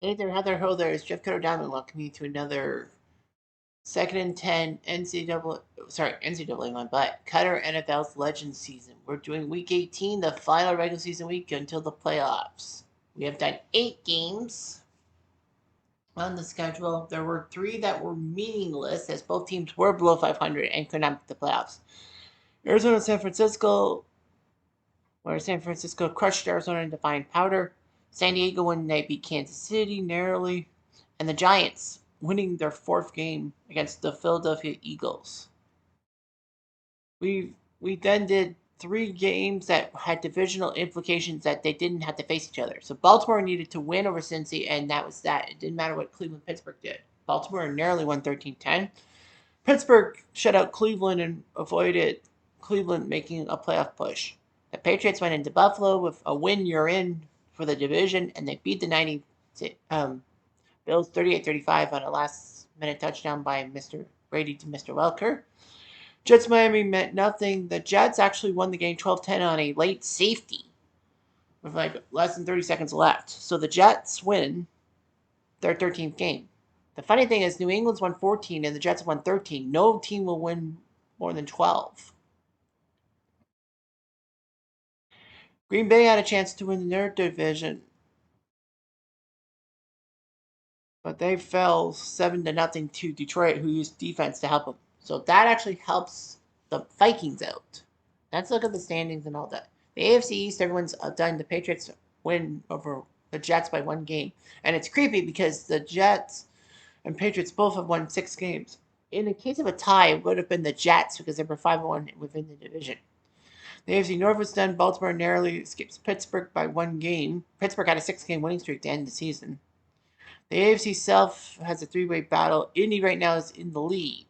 Hey there, Heather Ho there. It's Jeff Cutter Diamond welcoming you to another second and 10 NCAA one, but Cutter NFL's Legends season. We're doing week 18, the final regular season week until the playoffs. We have done 8 games on the schedule. There were 3 that were meaningless as both teams were below 500 and could not make the playoffs. Arizona San Francisco, where San Francisco crushed Arizona into fine powder. San Diego when they beat Kansas City narrowly, and the Giants winning their 4th game against the Philadelphia Eagles. We then did 3 games that had divisional implications that they didn't have to face each other. So Baltimore needed to win over Cincy, and that was that. It didn't matter what Cleveland Pittsburgh did. Baltimore narrowly won 13-10. Pittsburgh shut out Cleveland and avoided Cleveland making a playoff push. The Patriots went into Buffalo with a win you're in for the division, and they beat the Bills 38-35 on a last-minute touchdown by Mr. Brady to Mr. Welker. Jets Miami meant nothing. The Jets actually won the game 12-10 on a late safety with like less than 30 seconds left. So the Jets win their 13th game. The funny thing is New England's won 14 and the Jets have won 13. No team will win more than 12. Green Bay had a chance to win their division, but they fell 7-0 to Detroit, who used defense to help them. So that actually helps the Vikings out. Let's look at the standings and all that. The AFC East, everyone's done. The Patriots win over the Jets by 1 game. And it's creepy because the Jets and Patriots both have won 6 games. In the case of a tie, it would have been the Jets because they were 5-1 within the division. The AFC North was done. Baltimore narrowly escapes Pittsburgh by 1 game. Pittsburgh had a 6-game winning streak to end the season. The AFC South has a 3-way battle. Indy right now is in the lead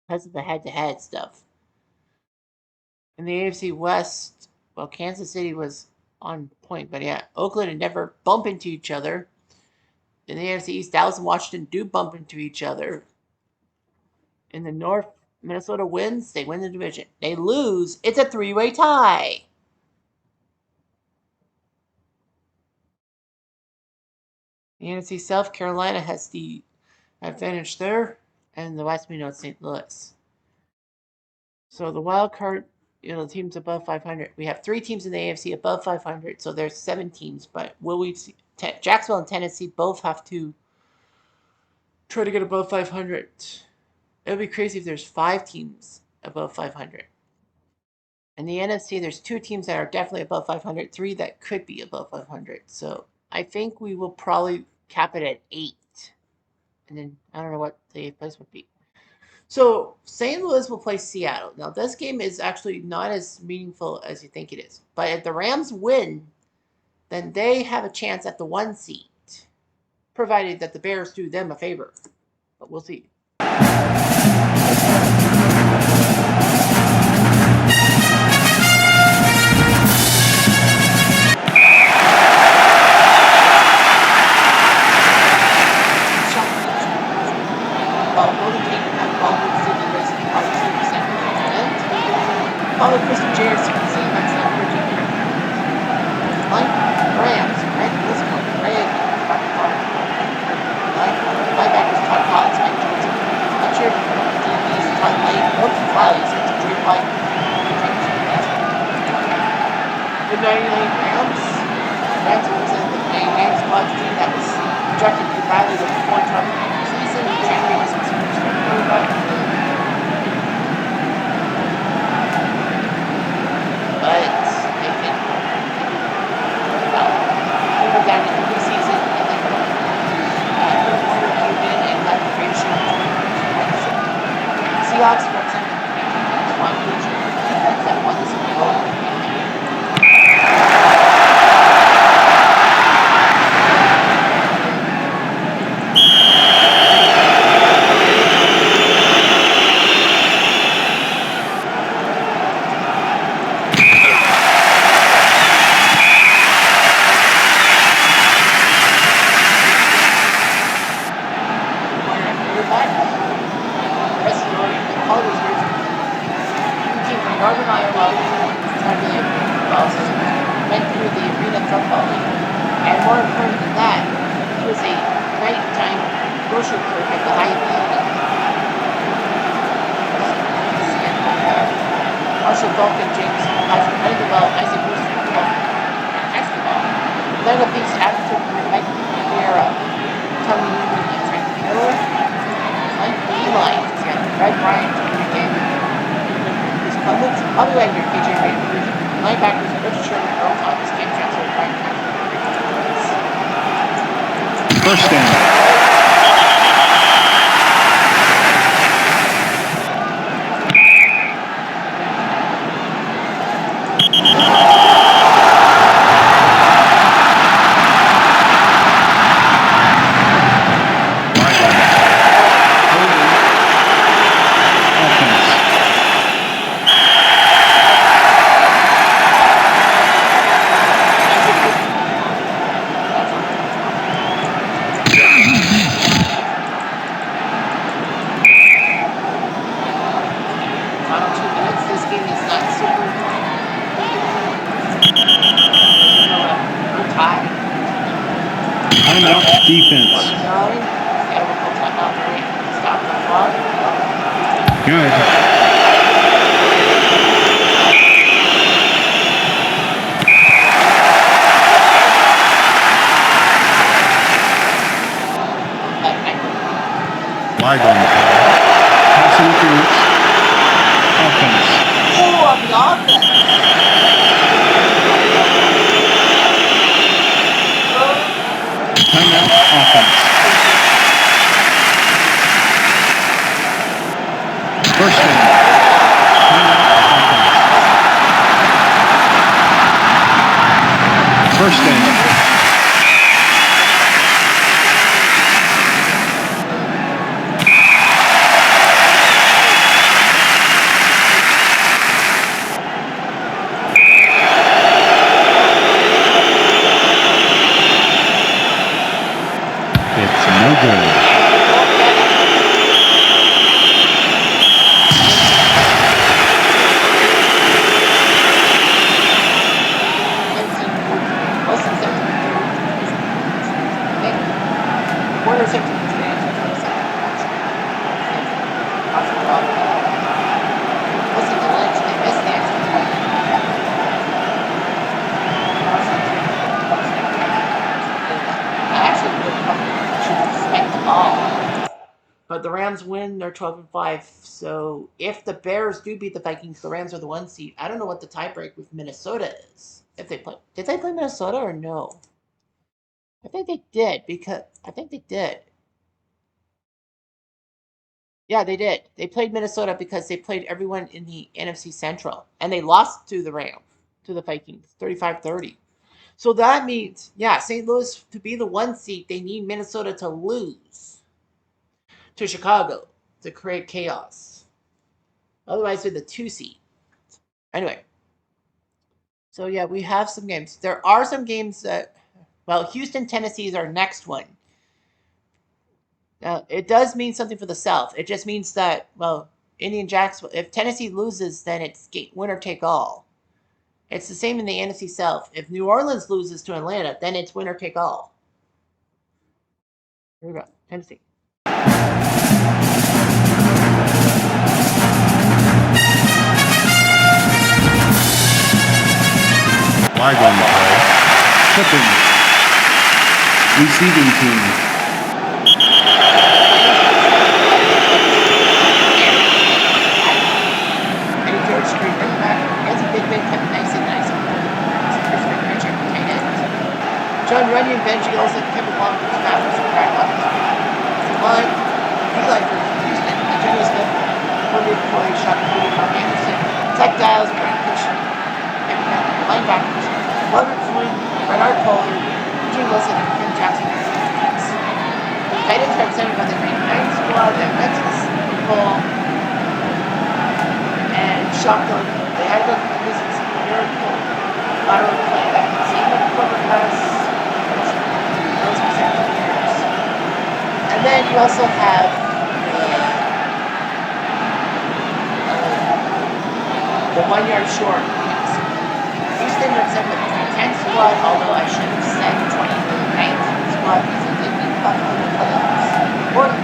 because of the head-to-head stuff. In the AFC West, well, Kansas City was on point, but yeah, Oakland and Denver bump into each other. In the AFC East, Dallas and Washington do bump into each other. In the North, Minnesota wins, they win the division. They lose, it's a 3-way tie. The NFC South, Carolina has the advantage there, and the West we know it's St. Louis. So the wild card, the teams above 500. We have 3 teams in the AFC above 500, so there's 7 teams. But will we see? Jacksonville and Tennessee both have to try to get above 500. It would be crazy if there's 5 teams above 500. In the NFC, there's 2 teams that are definitely above 500, 3 that could be above 500. So I think we will probably cap it at 8. And then I don't know what the 8th place would be. So St. Louis will play Seattle. Now this game is actually not as meaningful as you think it is. But if the Rams win, then they have a chance at the 1 seed, provided that the Bears do them a favor. But we'll see. Follow Christian Jarrett's see that's not Virginia. Like Rams, right? This one, Ray. Linebackers Todd Potts, Mike Johnson. Not sure if Marshall Kirk at the high B. Marshall Falcon, James Hudson, running the ball, Isaac Bruce, and catch the ball. Then a piece after Mike Riera, Tommy Newman, and Frank Miller. Flank beeline to Red Bryant to Rudy Gagnon. Chris Clemens, Bobby Wagner, KJ Ray, linebackers, Richard Sherman, Earl Thomas, Cam Chancellor, Brian Patrick. First down. Timeout defense. Good. Flag on the play. Pass interference. Offense. Oh, on the offense. Timeout offense. First down. Timeout offense. First down. It's no good. But the Rams win, they're 12-5. So if the Bears do beat the Vikings, the Rams are the 1 seed. I don't know what the tiebreak with Minnesota is. If they play, did they play Minnesota or no? I think they did Yeah, they did. They played Minnesota because they played everyone in the NFC Central, and they lost to the Rams, to the Vikings, 35-30. So that means, yeah, St. Louis to be the 1 seed, they need Minnesota to lose to Chicago to create chaos. Otherwise, they're the 2 seed. Anyway, so yeah, we have some games. There are some games that, well, Houston, Tennessee is our next one. Now, it does mean something for the South. It just means that, well, Indian Jacksonville, if Tennessee loses, then it's winner take all. It's the same in the NFC South. If New Orleans loses to Atlanta, then it's winner take all. Here we go, Tennessee. Flag on the play. Tipping. Receiving team. Eddie George Street, running back. That's a big, Kevin nice. Richard, tight end. John Runyon, Benji Olsen, Kevin Long, Bruce Mathers, and Brad Buckner. Line, Eli for Houston, Antonio Smith, Cody McCoy, Sean Cody, Mark Anderson, Zach Giles, Brent Cushing, Kevin Matthew, linebackers, Margaret Floyd, Bernard Pollard, Eugene Wilson, and Kim Jackson. Tight ends represented by the 99 squad that went to the Super Bowl and shotgun. They had to visit some miracle lateral play that same cover has those consecutive years. And then you also have the 1 yard short. Houston represented by the 10 squad, although I should have said 2019 squad because they did beat Buffalo in the playoffs.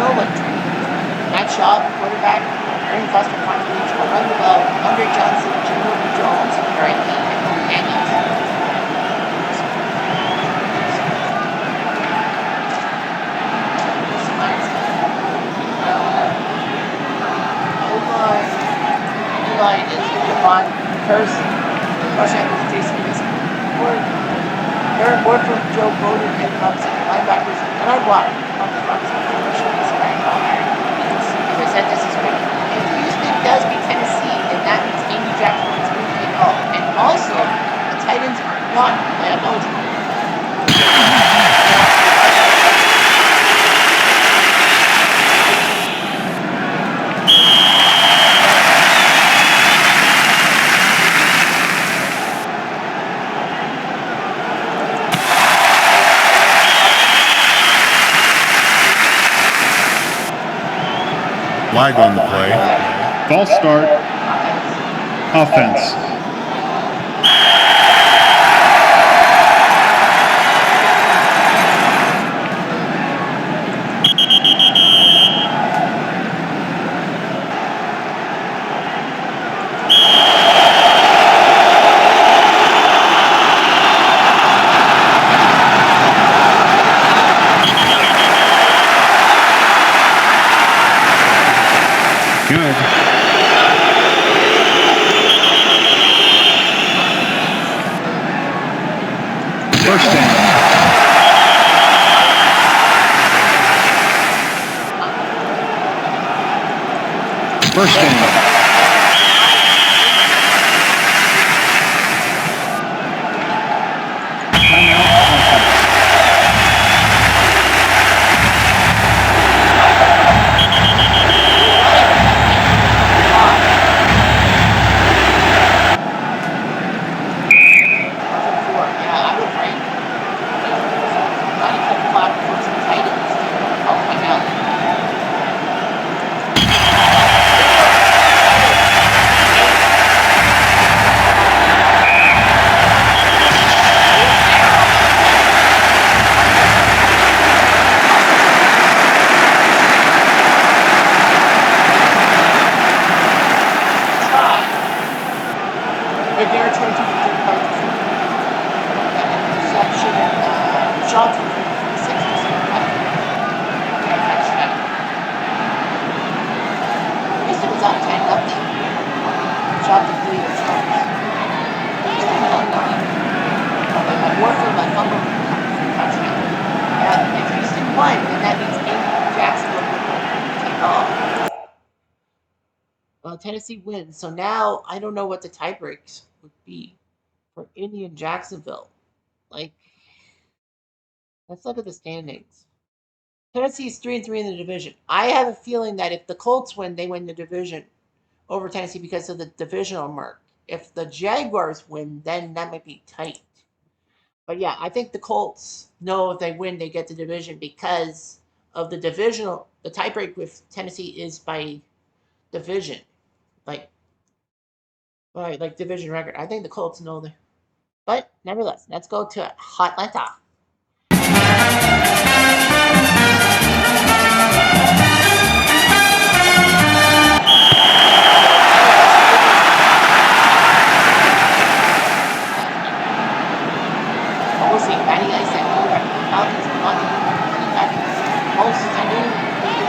no-look trade. Matt Shaw, quarterback, Aaron Foster, Fontaine, run the ball, Andre Johnson, Jacoby Jones, R.I.P., and companions. O-line is Javon Hurst, Josh Andrews, Jason Ward, Aaron Ward from Joe Bowden, and Robinson. Linebackers, Leonard Walker, Robinson, as I said, this is great. If Houston does beat Tennessee, then that means Andy Jackson is moving it all. And also, the Titans are not playoff eligible. Flag on the play. False start. Offense. Good. First down. First down. Tennessee wins. So now I don't know what the tie breaks would be for Indy and Jacksonville. Like, let's look at the standings. Tennessee is 3-3 in the division. I have a feeling that if the Colts win, they win the division over Tennessee because of the divisional mark. If the Jaguars win, then that might be tight. But yeah, I think the Colts know if they win, they get the division because of the divisional. The tiebreak with Tennessee is by division. Like division record. I think the Colts know that. But nevertheless, let's go to Atlanta. We'll see. Matty Ice and Falcons and running back. Moses Anu,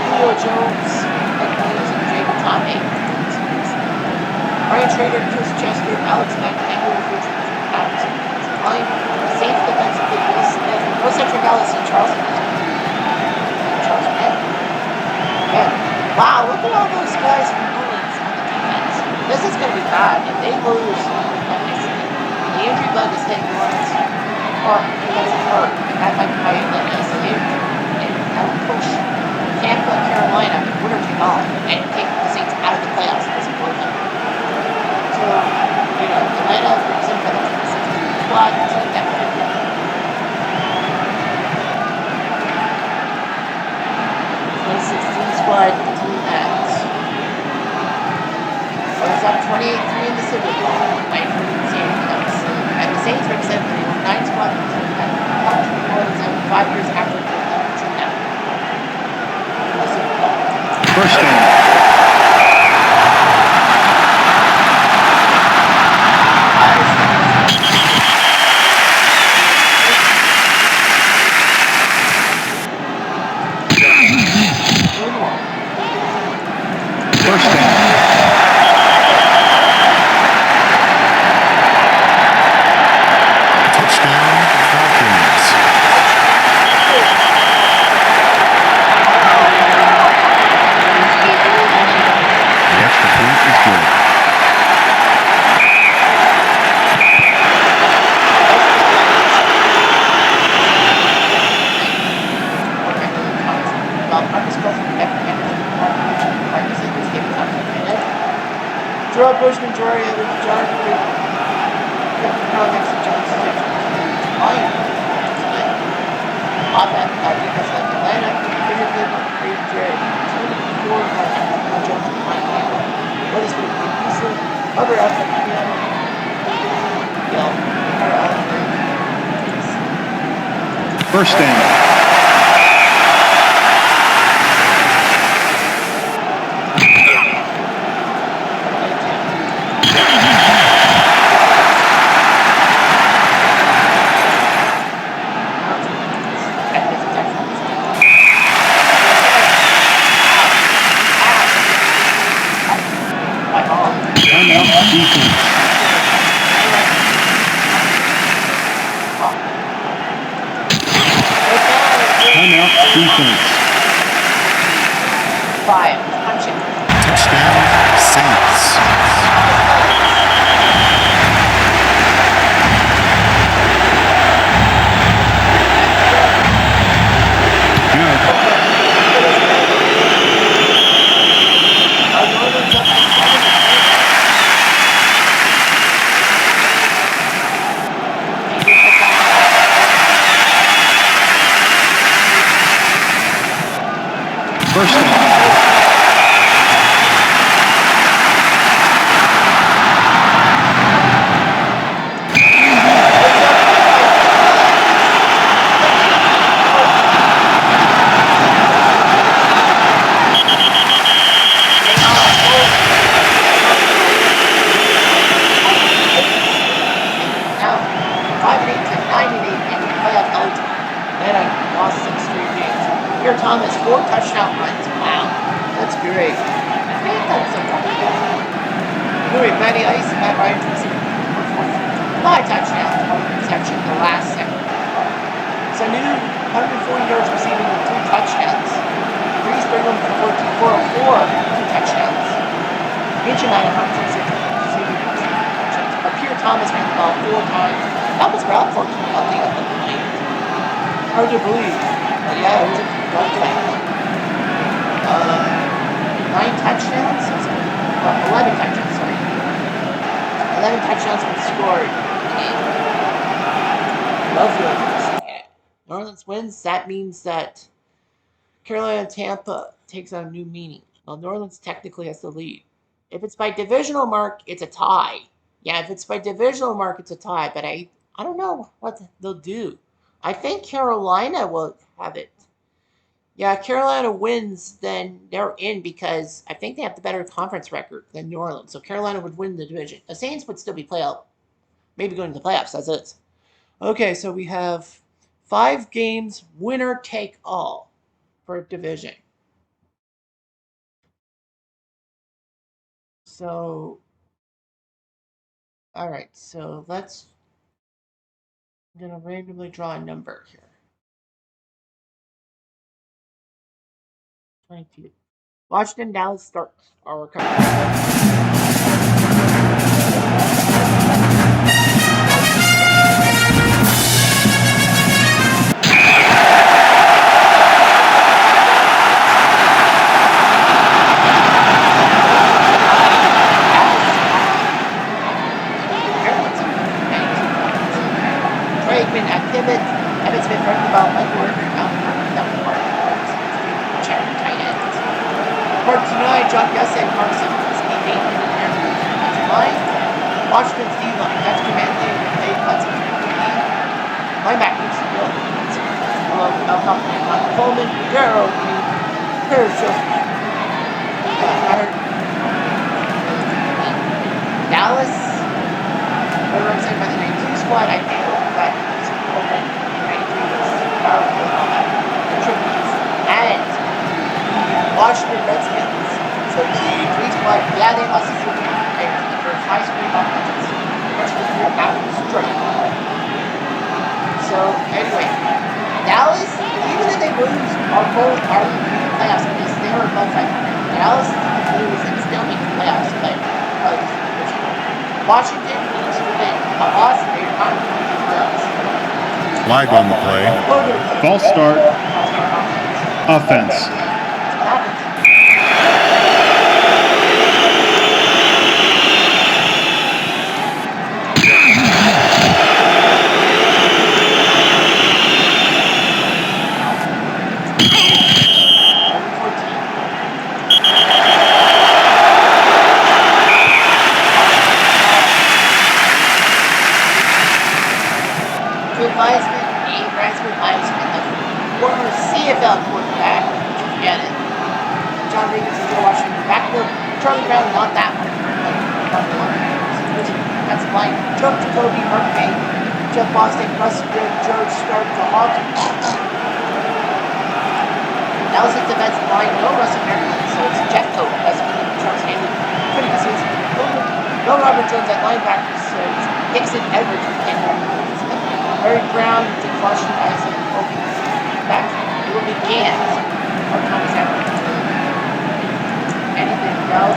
Julio Jones, Mike Williams, and Jacob Tomei. Brian Trader, Chris Chester, Alex Mack, Andrew Richard, Patterson, Klein, safe defensively, Will Smith, no Cedric Ellis, and Charles Mann. Man, wow, look at all those guys from Orleans on the defense. This is going to be bad. If they lose, the injury bug is hitting Orleans, or he gets hurt, and that might be Atlanta is huge. And that would push Tampa, Carolina, winner take all, and take the Saints out of the playoffs as a them. So, Atlanta represented by the 2016 squad, the team that could have 2016 squad, the team that was up 28-3 in the Super Bowl, might see anything else. And the Saints represented the 09 squad, the team that helped New Orleans out 5 years after the team that. First down. First down. Touchdown, Falcons. The extra point is good. Throw Bush majority of the majority of the next to Jones off at defense like Atlanta, Bigger People, Great Jared, 24 on Jones and Mike Campbell. What is going to be decent? Other out at piano. First down. Timeout defense. 5. Touchdown, Saints. First down. Thomas, 4 touchdown runs. Wow, that's great. Man, that's so tough. Louis, Matty Ice, Matt Ryan, 5 touchdowns, 1 interception in the last second. So new 140 yards receiving with 3 touchdowns. Breeze Brigham for 4 touchdowns. Mitchell had 106 receiving with 2 touchdowns. But Pierre Thomas ran the ball 4 times. That was around 14 nothing at the point. Hard to believe. But yeah, it was a rough fight. 9 touchdowns? 11 touchdowns, sorry. 11 touchdowns were scored in the game. Love Williams. New Orleans wins. That means that Carolina and Tampa takes on a new meaning. Well, New Orleans technically has the lead. If it's by divisional mark, it's a tie. Yeah, if it's by divisional mark, it's a tie. But I don't know what they'll do. I think Carolina will have it. Yeah, Carolina wins, then they're in because I think they have the better conference record than New Orleans. So Carolina would win the division. The Saints would still be playoff, maybe going to the playoffs. That's it. Okay, so we have 5 games, winner take all for division. So, all right, so I'm going to randomly draw a number here. 22. Washington, Dallas starts our Evan's been running the ball underward out Mark tonight, John Gusset, Mark Simmons, Steve Aiken, and Aaron Defensive line. Washington Steve line, that's command Dave Hudson. Linebackers, Bill Hello, Al Huffman, Michael Coleman, Darrow Green, Paris Joseph. Redskins. So the Greens won. Yeah, they lost to the players, but their high scoring offenses. Rest of the year, that was straight. So anyway, Dallas, even if they lose, our goals are to make the playoffs because they are above 500. Dallas can lose and still make the playoffs, but Washington needs to win. A loss, they're not going to make the playoffs. Flag on the play. False start. Offense. That's what happens. Heisman, the former CFL quarterback, forget it. John Davis and Joe Washington back to Charlie Brown, not that one. That's fine. Joe Jacoby, Mark Payne, Jeff Bostic, Russ Grimm, George Stark, the Hawk. Dallas' defensive line, no Russell Merriman, so it's Jeff Cope, that's Charles Haley. Pretty consistent. No Robert Jones at linebacker, so it's Hickson Edwards with Ken Eric Brown, Dick Washington, Isaac, Obi. Back, it will be Gant. Our Thomas Edwards. Anything else?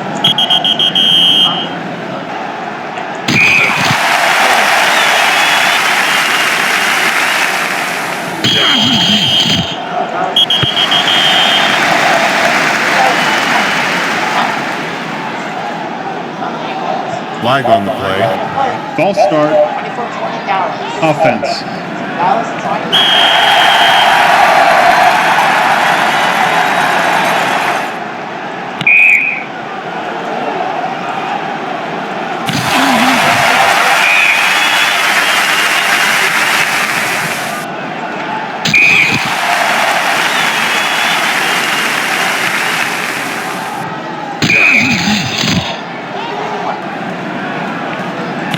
Flag on the play. False start. 24-20 Dallas. Offense. Dallas trying to...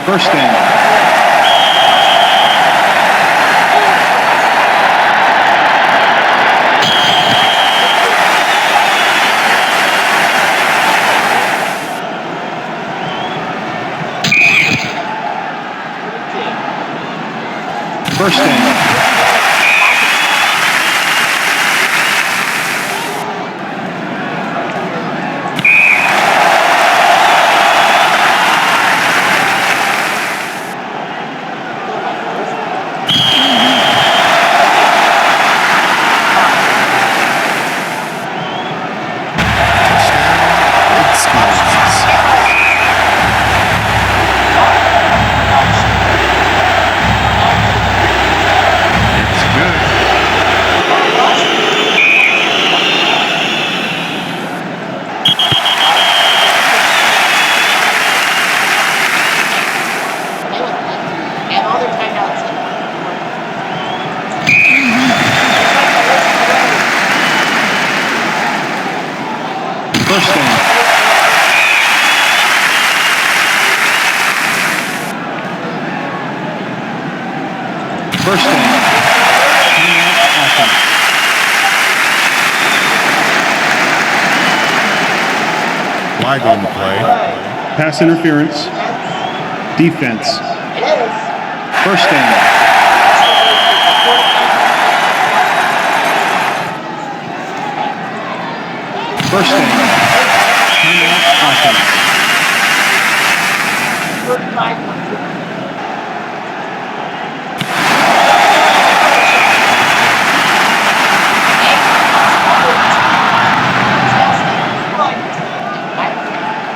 First down. First down. First down. First down. Flag on the play. Pass interference. Defense. It is. First down. First down. Offense. 35-1.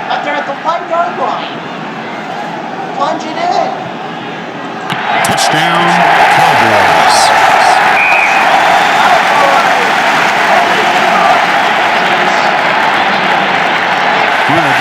But they're at the 1-yard line. Plunge it in. Touchdown, Cowboys. Good.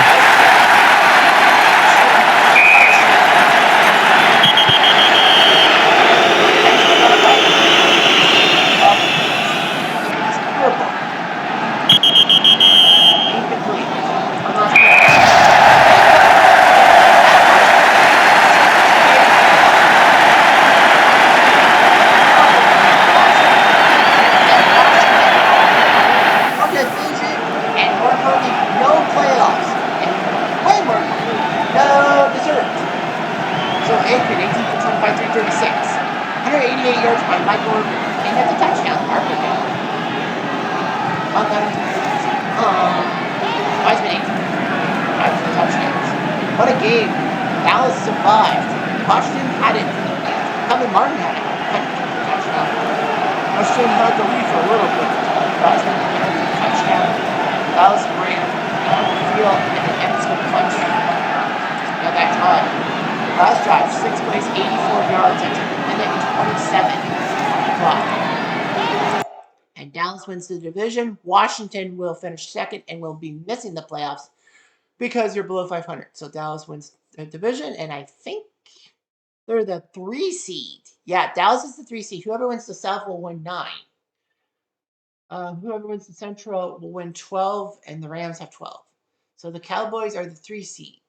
game, Dallas survived. Washington had it. Kevin Martin had it. Touchdown. Washington held the lead for a little bit. Crosman declared for touchdown. Dallas ran down the field and then Evansville punched. Yeah, that drive. Last drive, 6 plays, 84 yards. That's a minute 27 on the clock. And Dallas wins the division. Washington will finish second and will be missing the playoffs because you're below 500. So Dallas wins the division, and I think they're the 3 seed. Yeah, Dallas is the 3 seed. Whoever wins the South will win 9. Whoever wins the Central will win 12, and the Rams have 12. So the Cowboys are the 3 seed.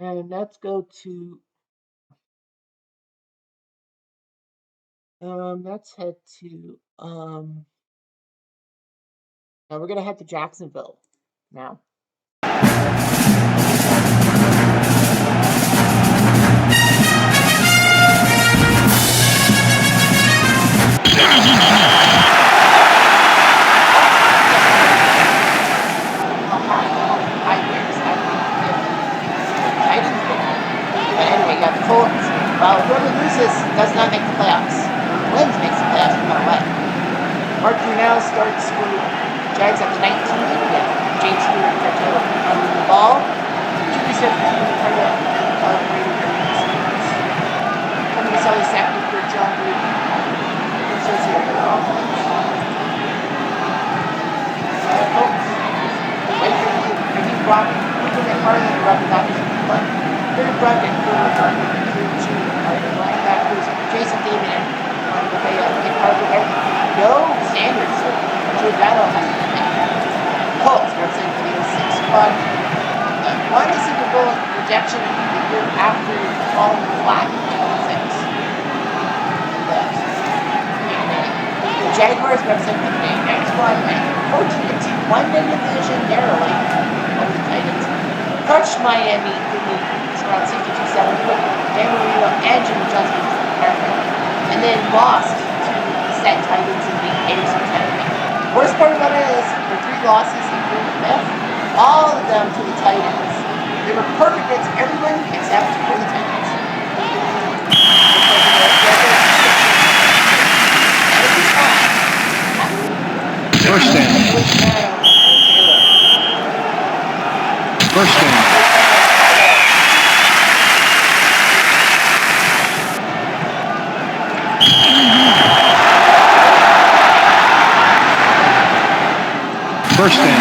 And let's go to let's head to now we're gonna head to Jacksonville now. Well, whoever loses does not make the playoffs. Whoever wins makes the playoffs no matter what. Mark Brunell starts for Jags at the 19. James Stewart and Taylor running the ball. Julie Smith continuing to try to Brady coming to Sully second for John Brady. Associated with offense. Folks, wait for you. Ricky Brock, looking at Harlan and rubbing that was fun. Very Broderick for Gardner. Linebackers, Jason David and Nick Harper. No Sanders. Giordano has to come in. Colts representing for the 06 squad. Won the Super Bowl rejection the year after falling flat in 2006. The Jaguars represent the Jags squad and 14-2 won the division narrowly over the Titans. Crushed Miami in the around 62-7, put Dan Marino and Jimmy Johnson in retirement, and then lost to the set Titans in the AFC title. Worst part about it is their 3 losses, including the 5th, all of them to the Titans. They were perfect against everyone except for the Titans. First down. First down. First down.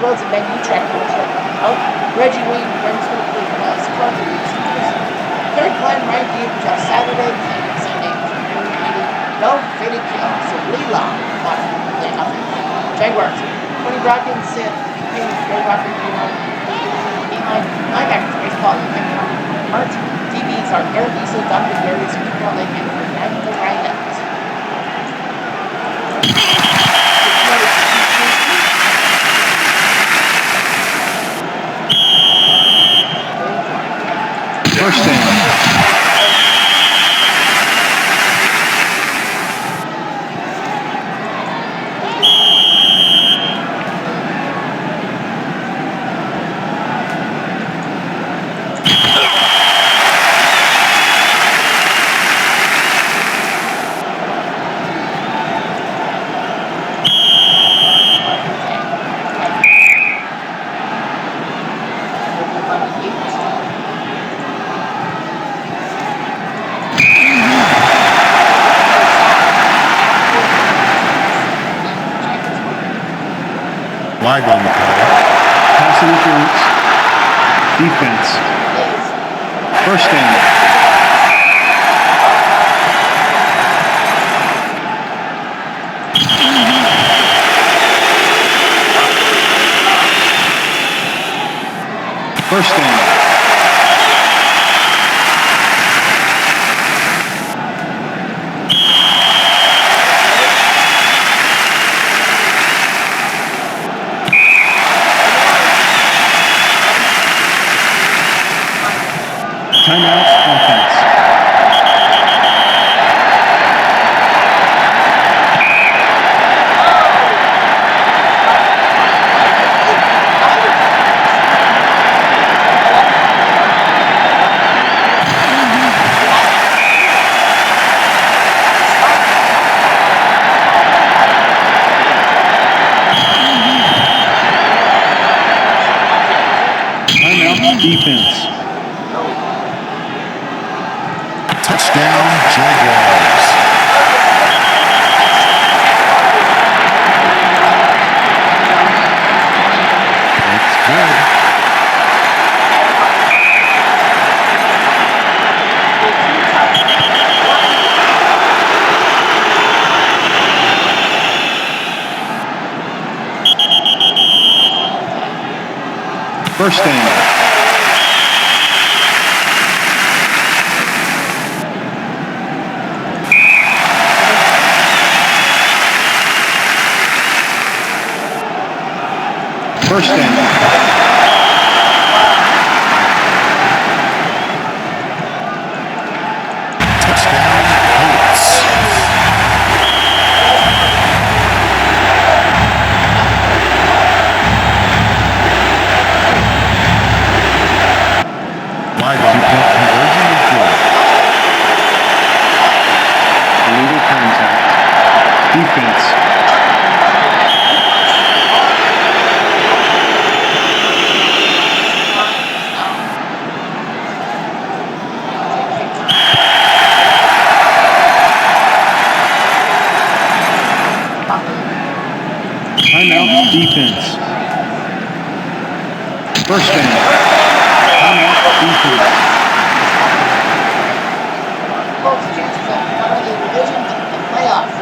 And then you track Reggie Wayne runs for the squad for the receivers. Third Glenn Wright game on Saturday and Sunday. No fitted kill, so really long. Not play offense. Jaguars. Tony Brockins, Gary Walker, D-line, linebackers, Grace Paul, and Hart. DBs are Eric Diesel, Dr. Darius, Peter Lake, and Fernando Ryan. First down. Flag on the play. Pass interference. Defense. First down. Timeouts, offense. Timeout, defense. Touchdown, Jaguars. That's good. First down. First down. Wide on the conversion is good. Illegal contact. Defense. Timeout, defense. First down. Timeout, defense. Folks, chances of not only the division, but the playoffs.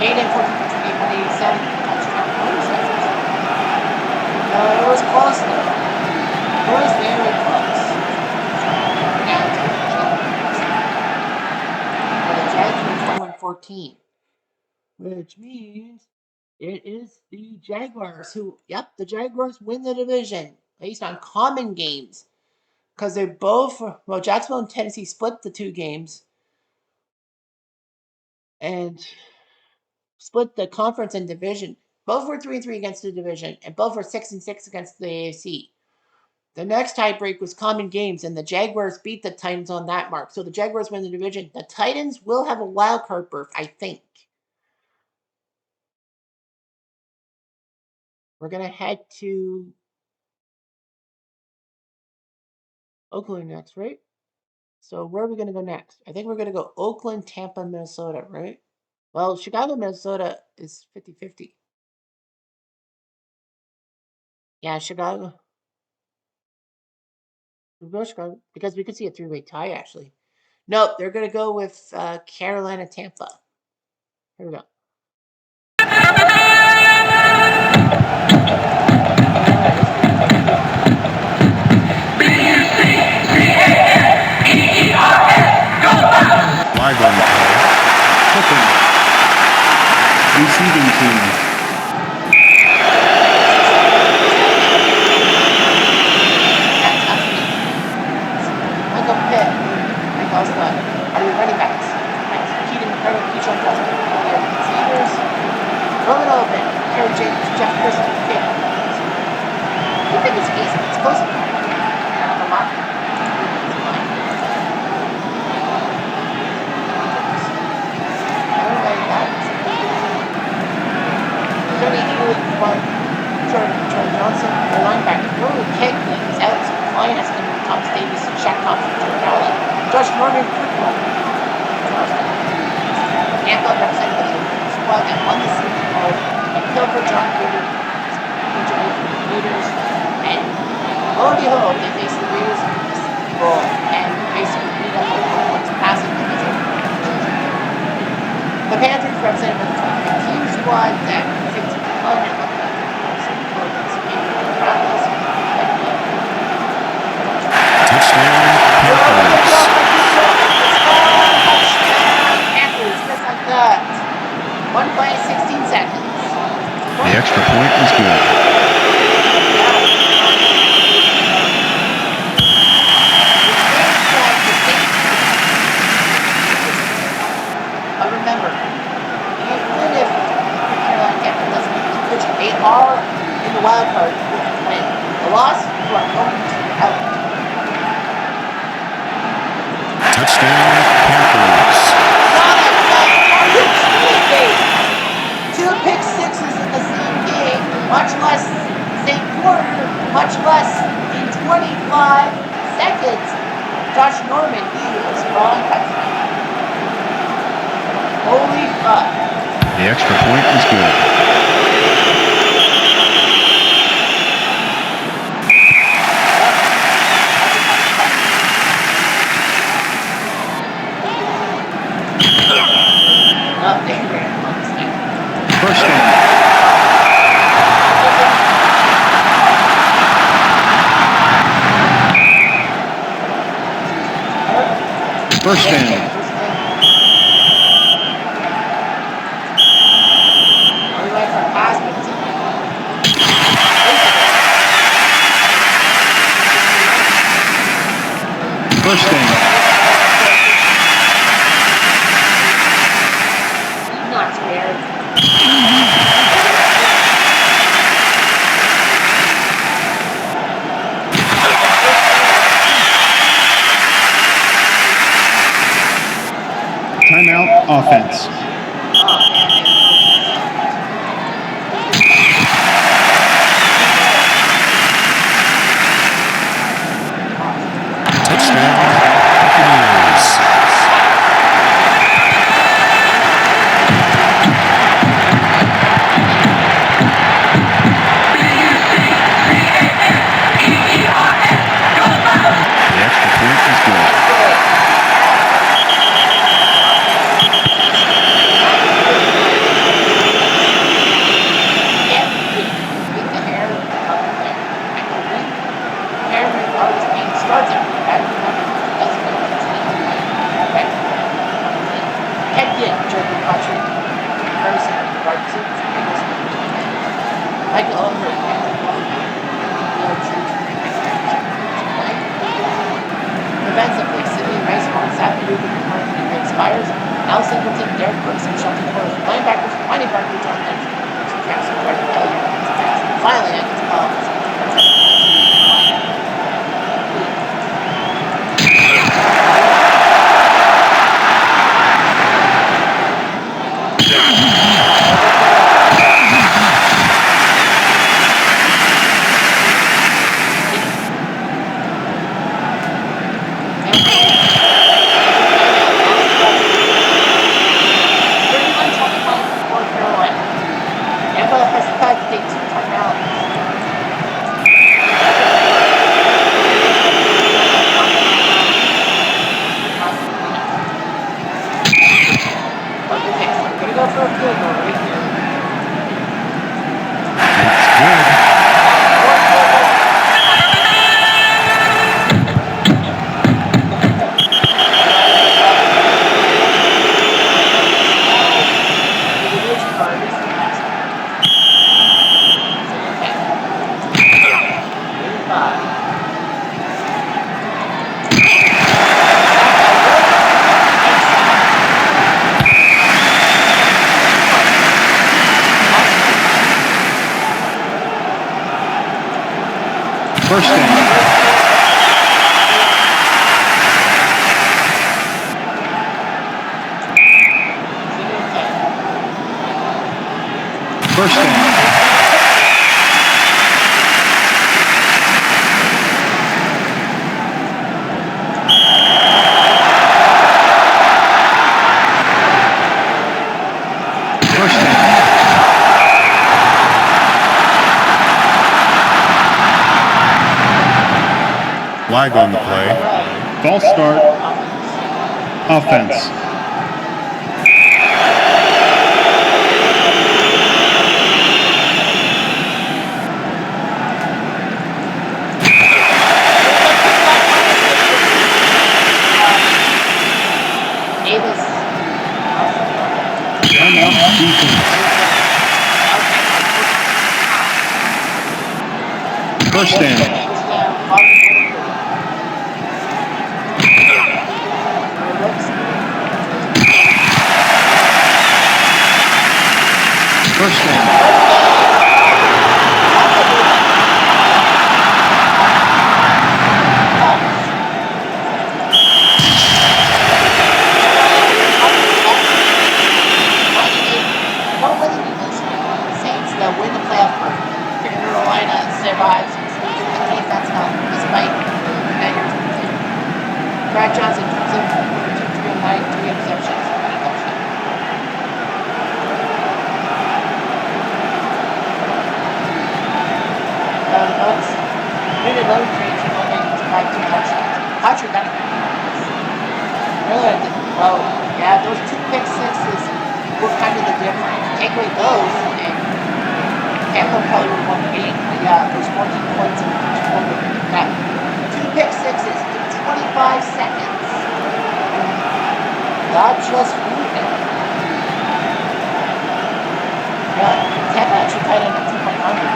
Hayden 14 for 28, 187, touchdown bonus. It was close though. It was very close. Now to the Jaguars. The Jags were 21-14, which means it is the Jaguars who, yep, the Jaguars win the division, based on common games. Because they're both, well, Jacksonville and Tennessee split the two games and split the conference and division. Both were 3-3 against the division, and both were 6-6 against the AFC. The next tiebreak was common games, and the Jaguars beat the Titans on that mark. So the Jaguars win the division. The Titans will have a wild card berth, I think. We're going to head to Oakland next, right? So where are we going to go next? I think we're going to go Oakland, Tampa, Minnesota, right? Well, Chicago, Minnesota is 50-50. Yeah, Chicago. We'll go Chicago because we could see a three-way tie, actually. Nope, they're going to go with Carolina, Tampa. Here we go. Wide on the play. Kicking. Receiving team. Michael Pitt. Mike Osgood. Are your running backs? Keaton McCarthy, Keyshawn Johnson. Are your receivers? Roman Open. Kerry James. Jeff Christie. Pitt. You think it's easy. It's close. Yeah, a lot. Charlie Johnson, the linebacker, Rory Kegley is out, so Klein has to move Thomas Davis and Shaq Thompson to Allen. Josh Norman, Kirkland, Tampa represented the squad that won the Super Bowl, and Pilfer, John Gruden, Raiders, and lo and behold, they faced the Raiders in the Super Bowl, and basically beat up on points passing because of the Panthers represented by the 2015 squad that picked fun and looked like Touchdown, seconds. Josh Norman, he was wrong touchdown. Holy fuck. The extra point is good. Oh, they ran on the snap. First down. First down. We went for a pass, but it's First down. he's not scared. Timeout offense. Touchdown. Buccaneers. The extra point is good. Defensively, Sidney Mason, Zach Newton, and Spires, Al Singleton, Derek Brooks, and Shelton Horse, linebackers, linebacker, John Lynch, Jackson, Frederick Elliott, finally, I get to call First down. First down. First down. Flag on the play. False start. Offense. Davis. Timeout defense. First down. First down. Saints that win the playoff. Carolina survives. 5 seconds. Not just moving. Yeah, Tampa actually tied in at 2.100.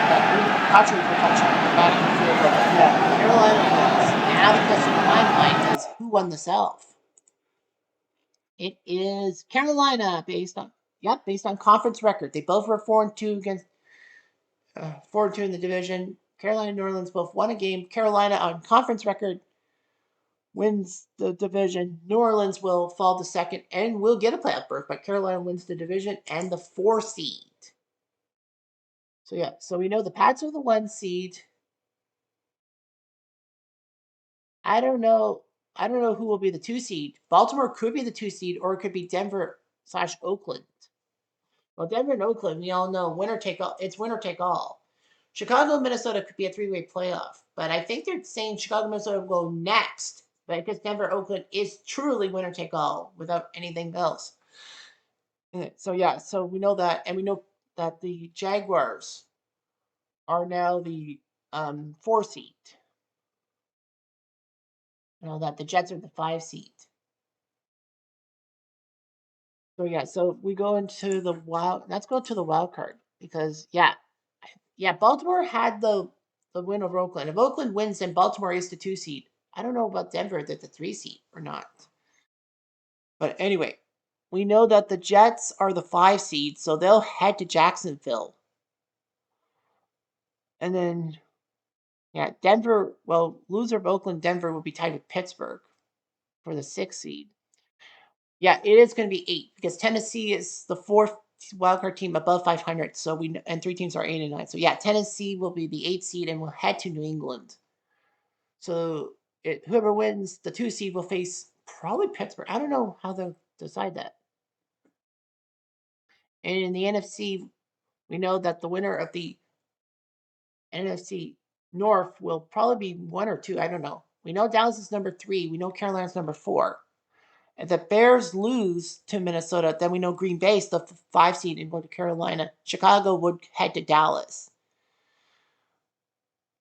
That contrary for touchdown. Back in the field goal. But yeah, Carolina wins. Now the question in my mind is who won the South? It is Carolina based on conference record. They both were 4-2 against 4-2 in the division. Carolina and New Orleans both won a game. Carolina on conference record wins the division. New Orleans will fall to second and will get a playoff berth, but Carolina wins the division and the 4 seed. So yeah, so we know the Pats are the 1 seed. I don't know who will be the 2 seed. Baltimore could be the 2 seed, or it could be Denver/Oakland. Well, Denver and Oakland, we all know winner take all. It's winner take all. Chicago and Minnesota could be a 3-way playoff, but I think they're saying Chicago and Minnesota will go next, because Denver Oakland is truly winner take all without anything else. So yeah, so we know that, and we know that the Jaguars are now the 4 seed. You know that the Jets are the 5 seed. So yeah, so we go into the wild. Let's go to the wild card because yeah, Baltimore had the win over Oakland. If Oakland wins, then Baltimore is the 2 seed. I don't know about Denver, they're the 3 seed or not. But anyway, we know that the Jets are the 5 seed, so they'll head to Jacksonville. And then, yeah, Denver, well, loser of Oakland, Denver will be tied with Pittsburgh for the 6th seed. Yeah, it is going to be 8 because Tennessee is the 4th wildcard team above 500. So and 3 teams are 8 and 9. So yeah, Tennessee will be the 8th seed and will head to New England. So whoever wins the 2 seed will face probably Pittsburgh. I don't know how they'll decide that. And in the NFC, we know that the winner of the NFC North will probably be 1 or 2. I don't know. We know Dallas is number 3. We know Carolina's number 4. If the Bears lose to Minnesota, then we know Green Bay is the 5 seed and go to Carolina. Chicago would head to Dallas.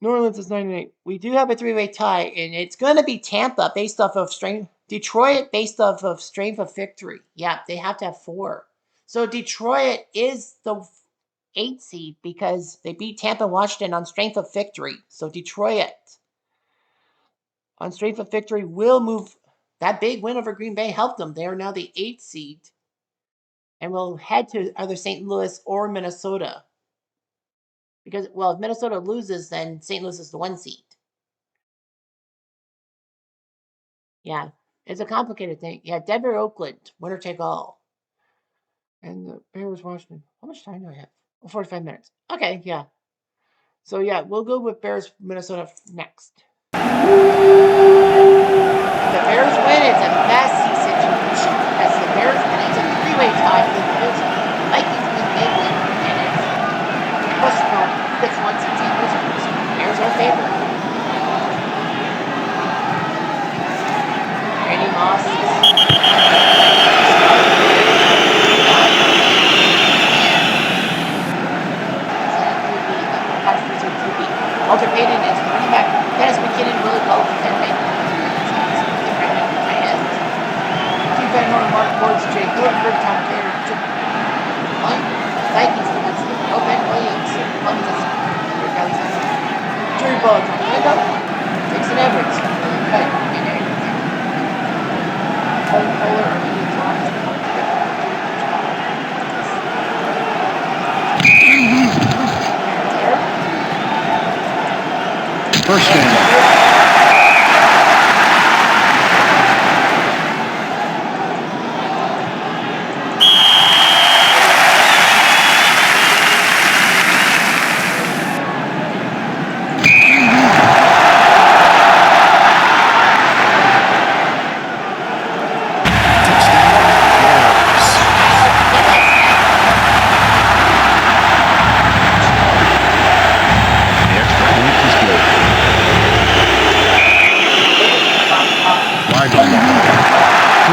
New Orleans is 9-8. We do have a 3-way tie, and it's going to be Tampa based off of strength. Detroit based off of strength of victory. Yeah, they have to have 4. So Detroit is the 8 seed because they beat Tampa and Washington on strength of victory. So Detroit on strength of victory will move. That big win over Green Bay helped them. They are now the 8th seed and will head to either St. Louis or Minnesota. Because, well, if Minnesota loses, then St. Louis is the 1 seed. Yeah, it's a complicated thing. Yeah, Denver, Oakland, winner take all. And the Bears, Washington. How much time do I have? Oh, 45 minutes. Okay, yeah. So, yeah, we'll go with Bears, Minnesota next. If the Bears win, it's a messy situation. As the Bears win, it's a 3-way tie for the division. Vikings win, they win, and it's question mark this 1 seed team loses. Bears are favored. Randy Moss is Walter Payton is running back. Dennis McKinnon, Willie Pope, Ken Payton. Steve Van Horn, Mark Woods, Jay Woodford, Tom Kerr, Jim Blunt, Vikings, Ben Williams, Columbus, Jerry Ball, Orlando, Dixon Everett, and Eric Cole Kohler, Armenian Thomas, First down.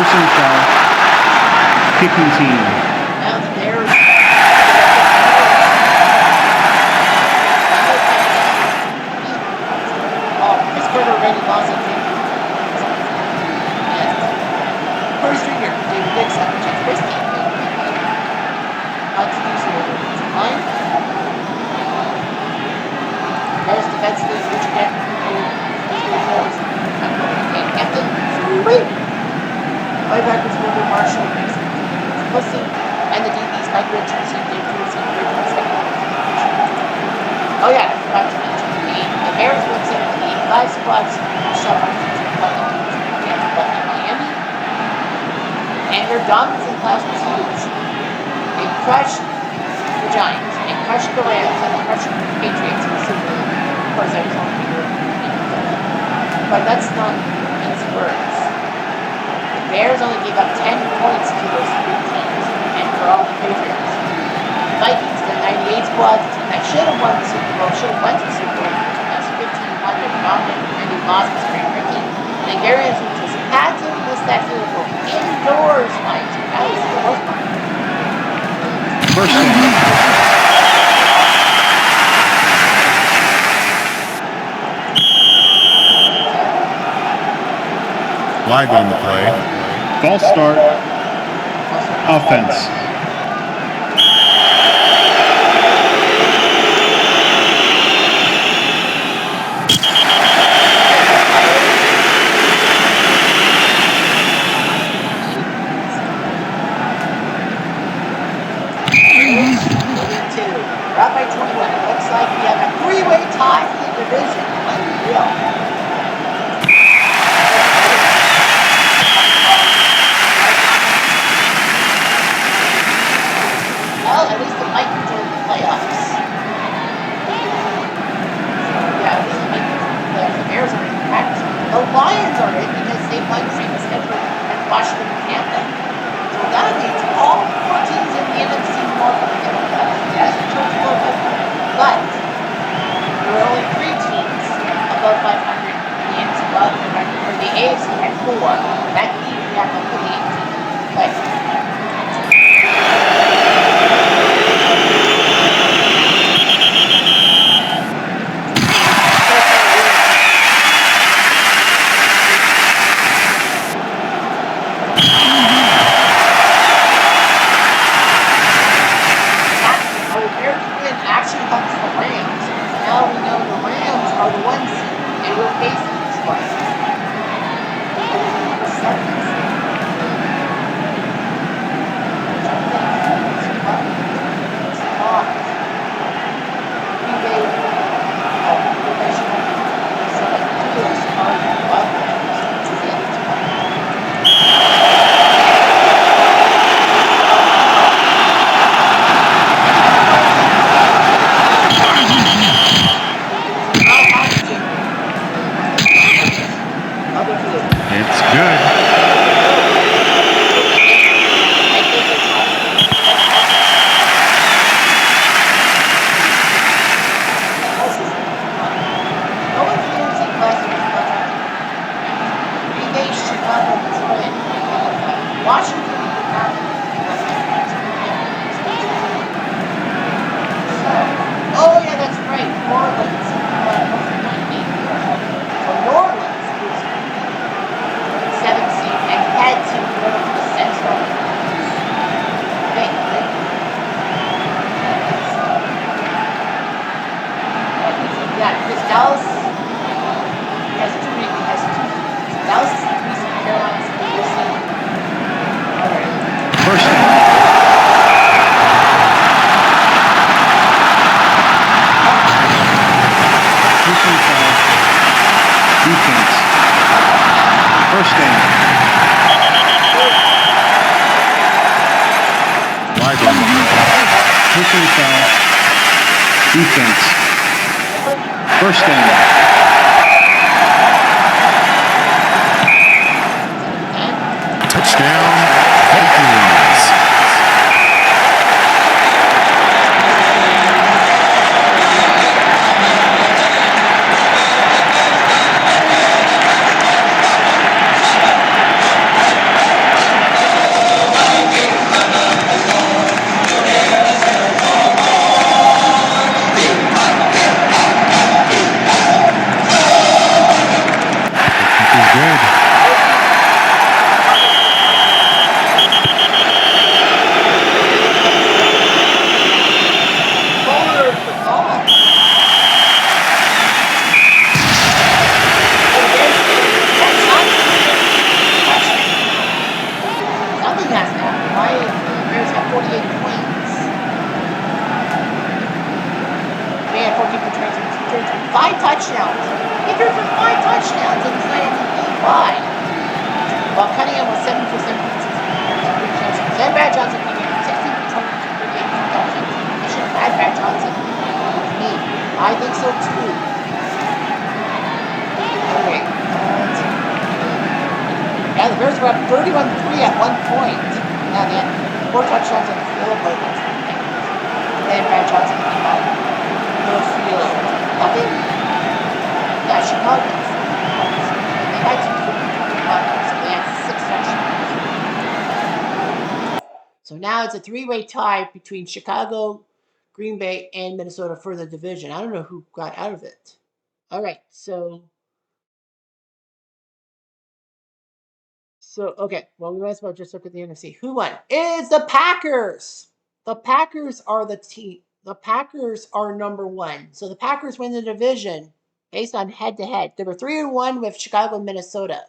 Personal foul. Kicking team. Now the Bears. Oh, Pittsburgh already lost a game. Their dominance in the playoffs was huge. They crushed the Giants, they crushed the Rams, and they crushed the Patriots in the Super Bowl. Of course, I was only here, but that's not mince words. The Bears only gave up 10 points to those three teams, and for all the Patriots. The Vikings, the 98 squad, the team that should have won the Super Bowl, should have went to the Super Bowl, as 1500 dominant, and they lost to Spring Ricky. And the Garians just had to miss that field goal indoors, Mike. That was the worst part. First down. Flag on the play. False start. Offense. We're up by 21. It looks like we have a three-way tie for the division. Unreal. Well, at least the Vikings are in the playoffs. So, yeah, at least the Vikings are in the playoffs. The Bears are in the practice. The Lions are in because they played the same schedule as Washington and Tampa. So that means all four teams in the NFC North are in the playoffs. Yes, the Church will go, but there are only three teams above 500 in the NFC above for the AFC at 4. That means we have to put the 18 play. Actually helps the Rams. Now we know the Rams are the ones they will face Detroit. It's good. Washington did not. Oh yeah, that's right. New Orleans. So New Orleans was 7th seed and had to go to the Central. Yeah, because Dallas has two. Dallas is 3 seed, Carolina's 4 seed. All right. First down. Defense. First down. Flag on the play. Personal foul. Defense. First down. Touchdown, Vikings. Good. Something has to happen. Why Bears got 48 points? They had 14 for transfers. He threw for 5 touchdowns. He threw for 5 touchdowns and he's not even why. While Cunningham was 7 for 76 yards. Yeah, the Bears were up 31-3 at one point. Yeah, they had 4 touchdowns on the field goal against the Vikings. Then Brad Johnson came on the field. Nothing. Yeah, Chicago 40 points. And they had some 50-point runners, so they had 6 touchdowns. So now it's a 3-way tie between Chicago, Green Bay, and Minnesota for the division. I don't know who got out of it. All right, so okay. Well, we might as well just look at the NFC. Who won? It's the Packers. The Packers are the team. The Packers are number 1. So the Packers win the division based on head-to-head. They were 3-1 with Chicago and Minnesota.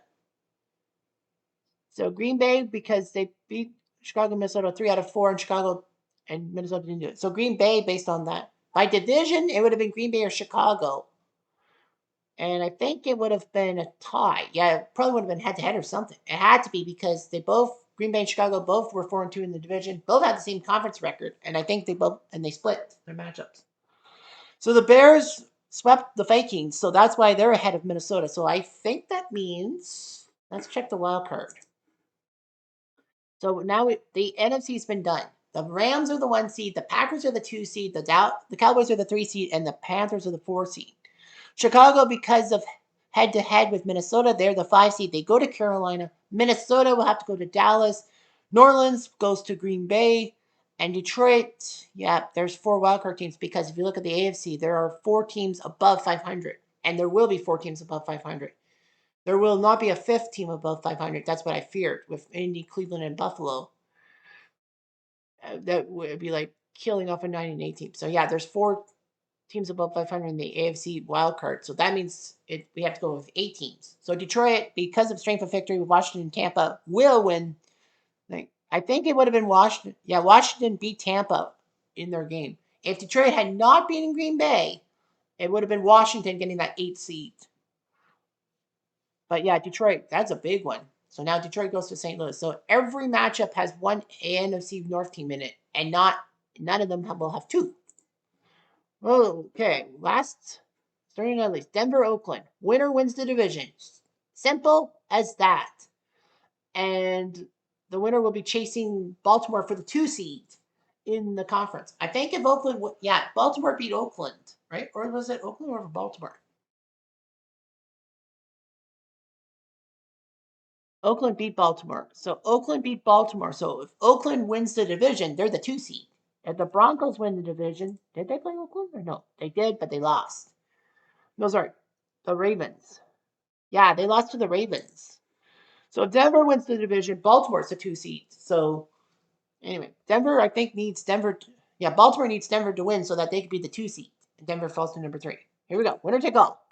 So Green Bay, because they beat Chicago and Minnesota 3 out of 4, and Chicago and Minnesota didn't do it. So Green Bay, based on that. By division, it would have been Green Bay or Chicago. And I think it would have been a tie. Yeah, it probably would have been head-to-head or something. It had to be because they both, Green Bay and Chicago, both were 4-2 in the division. Both had the same conference record. And I think they split their matchups. So the Bears swept the Vikings. So that's why they're ahead of Minnesota. So I think that means, let's check the wild card. So now the NFC's been done. The Rams are the 1 seed. The Packers are the 2 seed. The Cowboys are the 3 seed. And the Panthers are the 4 seed. Chicago, because of head-to-head with Minnesota, they're the 5 seed. They go to Carolina. Minnesota will have to go to Dallas. New Orleans goes to Green Bay. And Detroit, yeah, there's 4 wildcard teams because if you look at the AFC, there are 4 teams above 500. And there will be 4 teams above 500. There will not be a 5th team above 500. That's what I feared with Indy, Cleveland, and Buffalo. That would be like killing off a 9-8 team. So yeah, there's 4 teams above 500 in the AFC wildcard. So that means we have to go with 8 teams. So Detroit, because of strength of victory with Washington and Tampa, will win. I think it would have been Washington. Yeah, Washington beat Tampa in their game. If Detroit had not beaten Green Bay, it would have been Washington getting that 8th seed. But yeah, Detroit, that's a big one. So now Detroit goes to St. Louis. So every matchup has 1 NFC North team in it, and none of them will have 2. Okay, starting at least Denver, Oakland. Winner wins the division. Simple as that. And the winner will be chasing Baltimore for the 2 seed in the conference. I think if Oakland, Baltimore beat Oakland, right? Or was it Oakland or Baltimore? Oakland beat Baltimore. So Oakland beat Baltimore. So if Oakland wins the division, they're the 2 seed. If the Broncos win the division, did they play Oakland or no? They did, but they lost. No, sorry. The Ravens. Yeah, they lost to the Ravens. So if Denver wins the division, Baltimore's the 2 seed. So anyway, Denver, I think, needs Denver. Baltimore needs Denver to win so that they could be the 2 seed. And Denver falls to number 3. Here we go. Winner take all.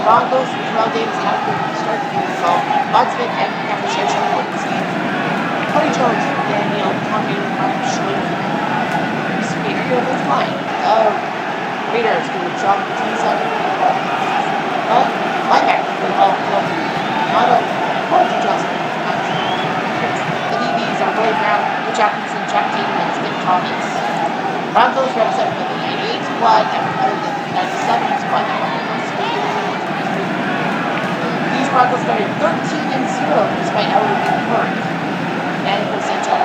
Broncos, Terrell Davis had a good start to the result. Budsman and Caprichation won the seed. Cody Jones, Daniel, Tommy, Mark Schlick. Superior of his line. Raiders do a job with the inside of the ball. Linebacker for the ball. Not a Corey Johnson. The DBs are Roy Brown, Rich Atkinson, Jack Tatum, and Smith Thomas. Broncos represented by the 98 squad and better than the 97 squad that won the These Broncos started 13-0 despite Elway being hurt. And it was Central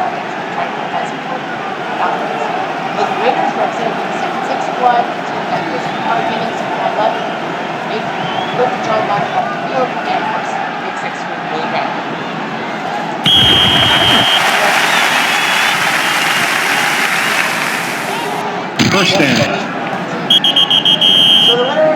trying to provide some confidence. The Raiders represented by the 76 squad, a team that was targeting 11. They looked to John Madden off the field, and of course, the Big 6 were really bad. First down. So the winner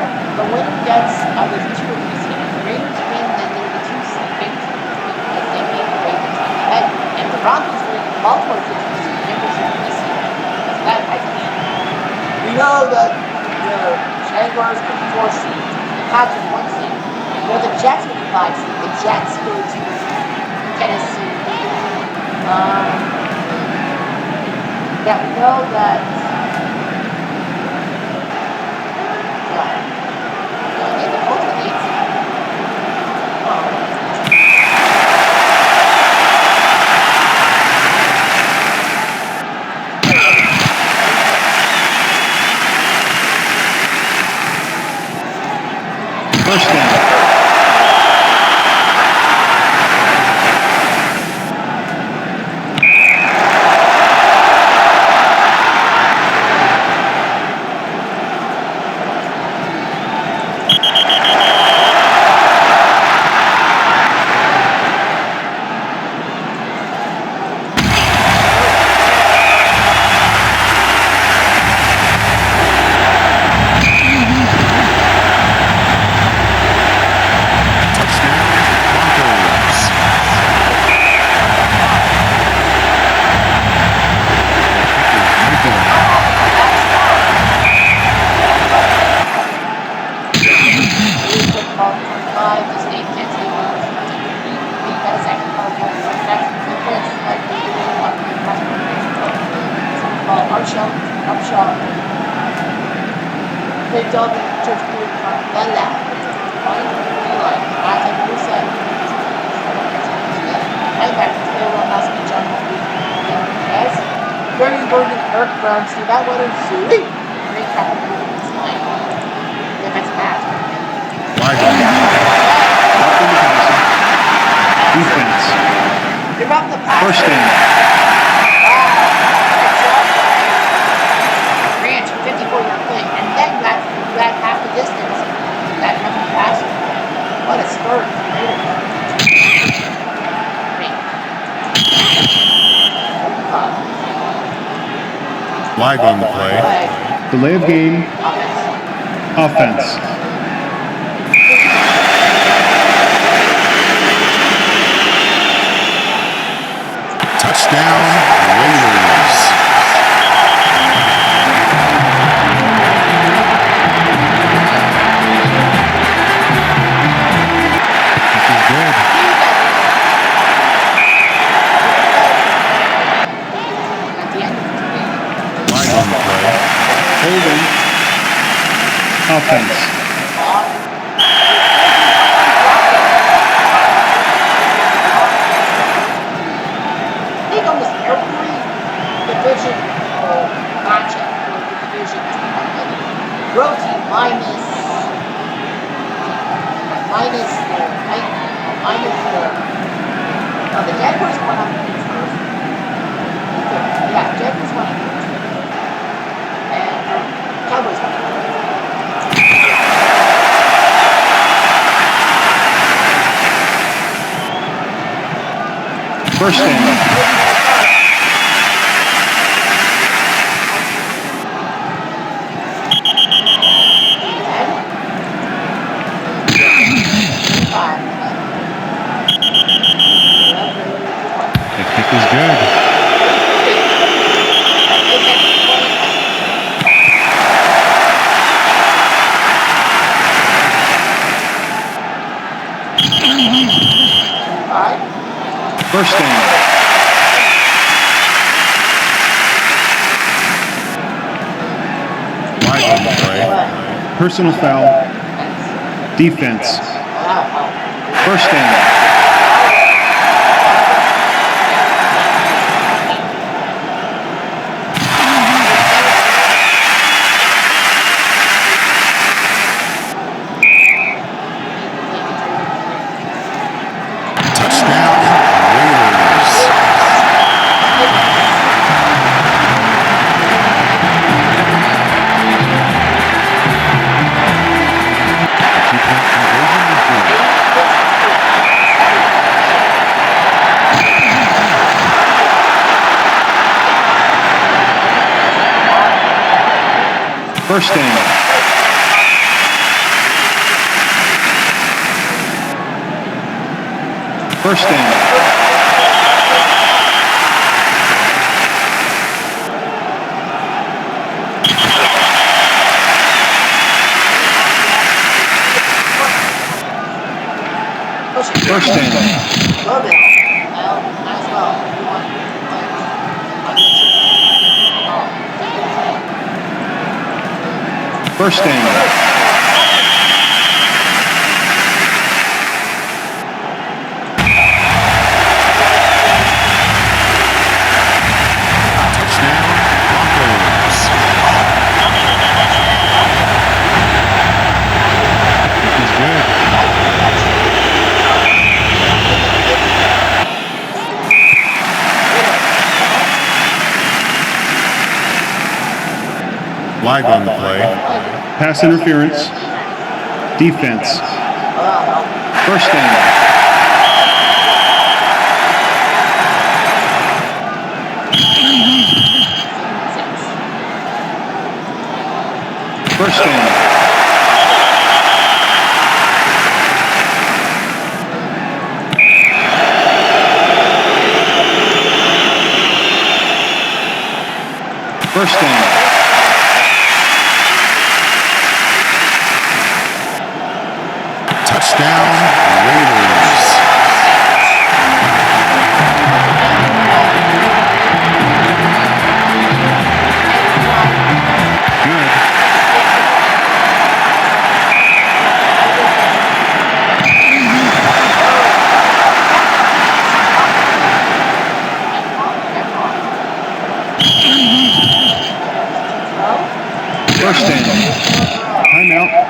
gets the 2 or 3 seed. If the Raiders win, then they're the 2 seed because they beat the Ravens on the head. And the Broncos win, Baltimore's the 2 seed, Denver's the 3 seed. Because that I think we know that the Jaguars are the 4 seed, the Pats are the 1 seed. We know the Jets are the 5 seed. The Jets go to Tennessee. We know that. Big dog in church food from the left. Like, I take your set. Right back to the one last speech on what we yes. Very Gordon, Eric Brown, Steve Atwater, Sui. Great crap of this line. Defensive pass. Wide on the play. Nothing to pass. Defense. Give up the pass. First down. Ranch, 54-yard play, and then you got half the distance. That nothing faster. What a spurt. Flag on the play. Delay of game. Offense. Touchdown, Raiders. This is good. Flag on the play. Holding. Offense. I think almost every division or matchup for the division road team minus the Jaguars won on first. Yeah, Jaguars won on first. And Cowboys won on First down. The kick is good. First down. Flag on the play. Personal foul. Defense. First down. Touchdown, Raiders. Two-point conversion is good. First down. First down. First down. Love it. Well, might as well. You want First down. Touchdown, Broncos. This is good. Flag on the play. Pass interference. Defense. First down. First down. First down. Touchdown, Raiders. Good.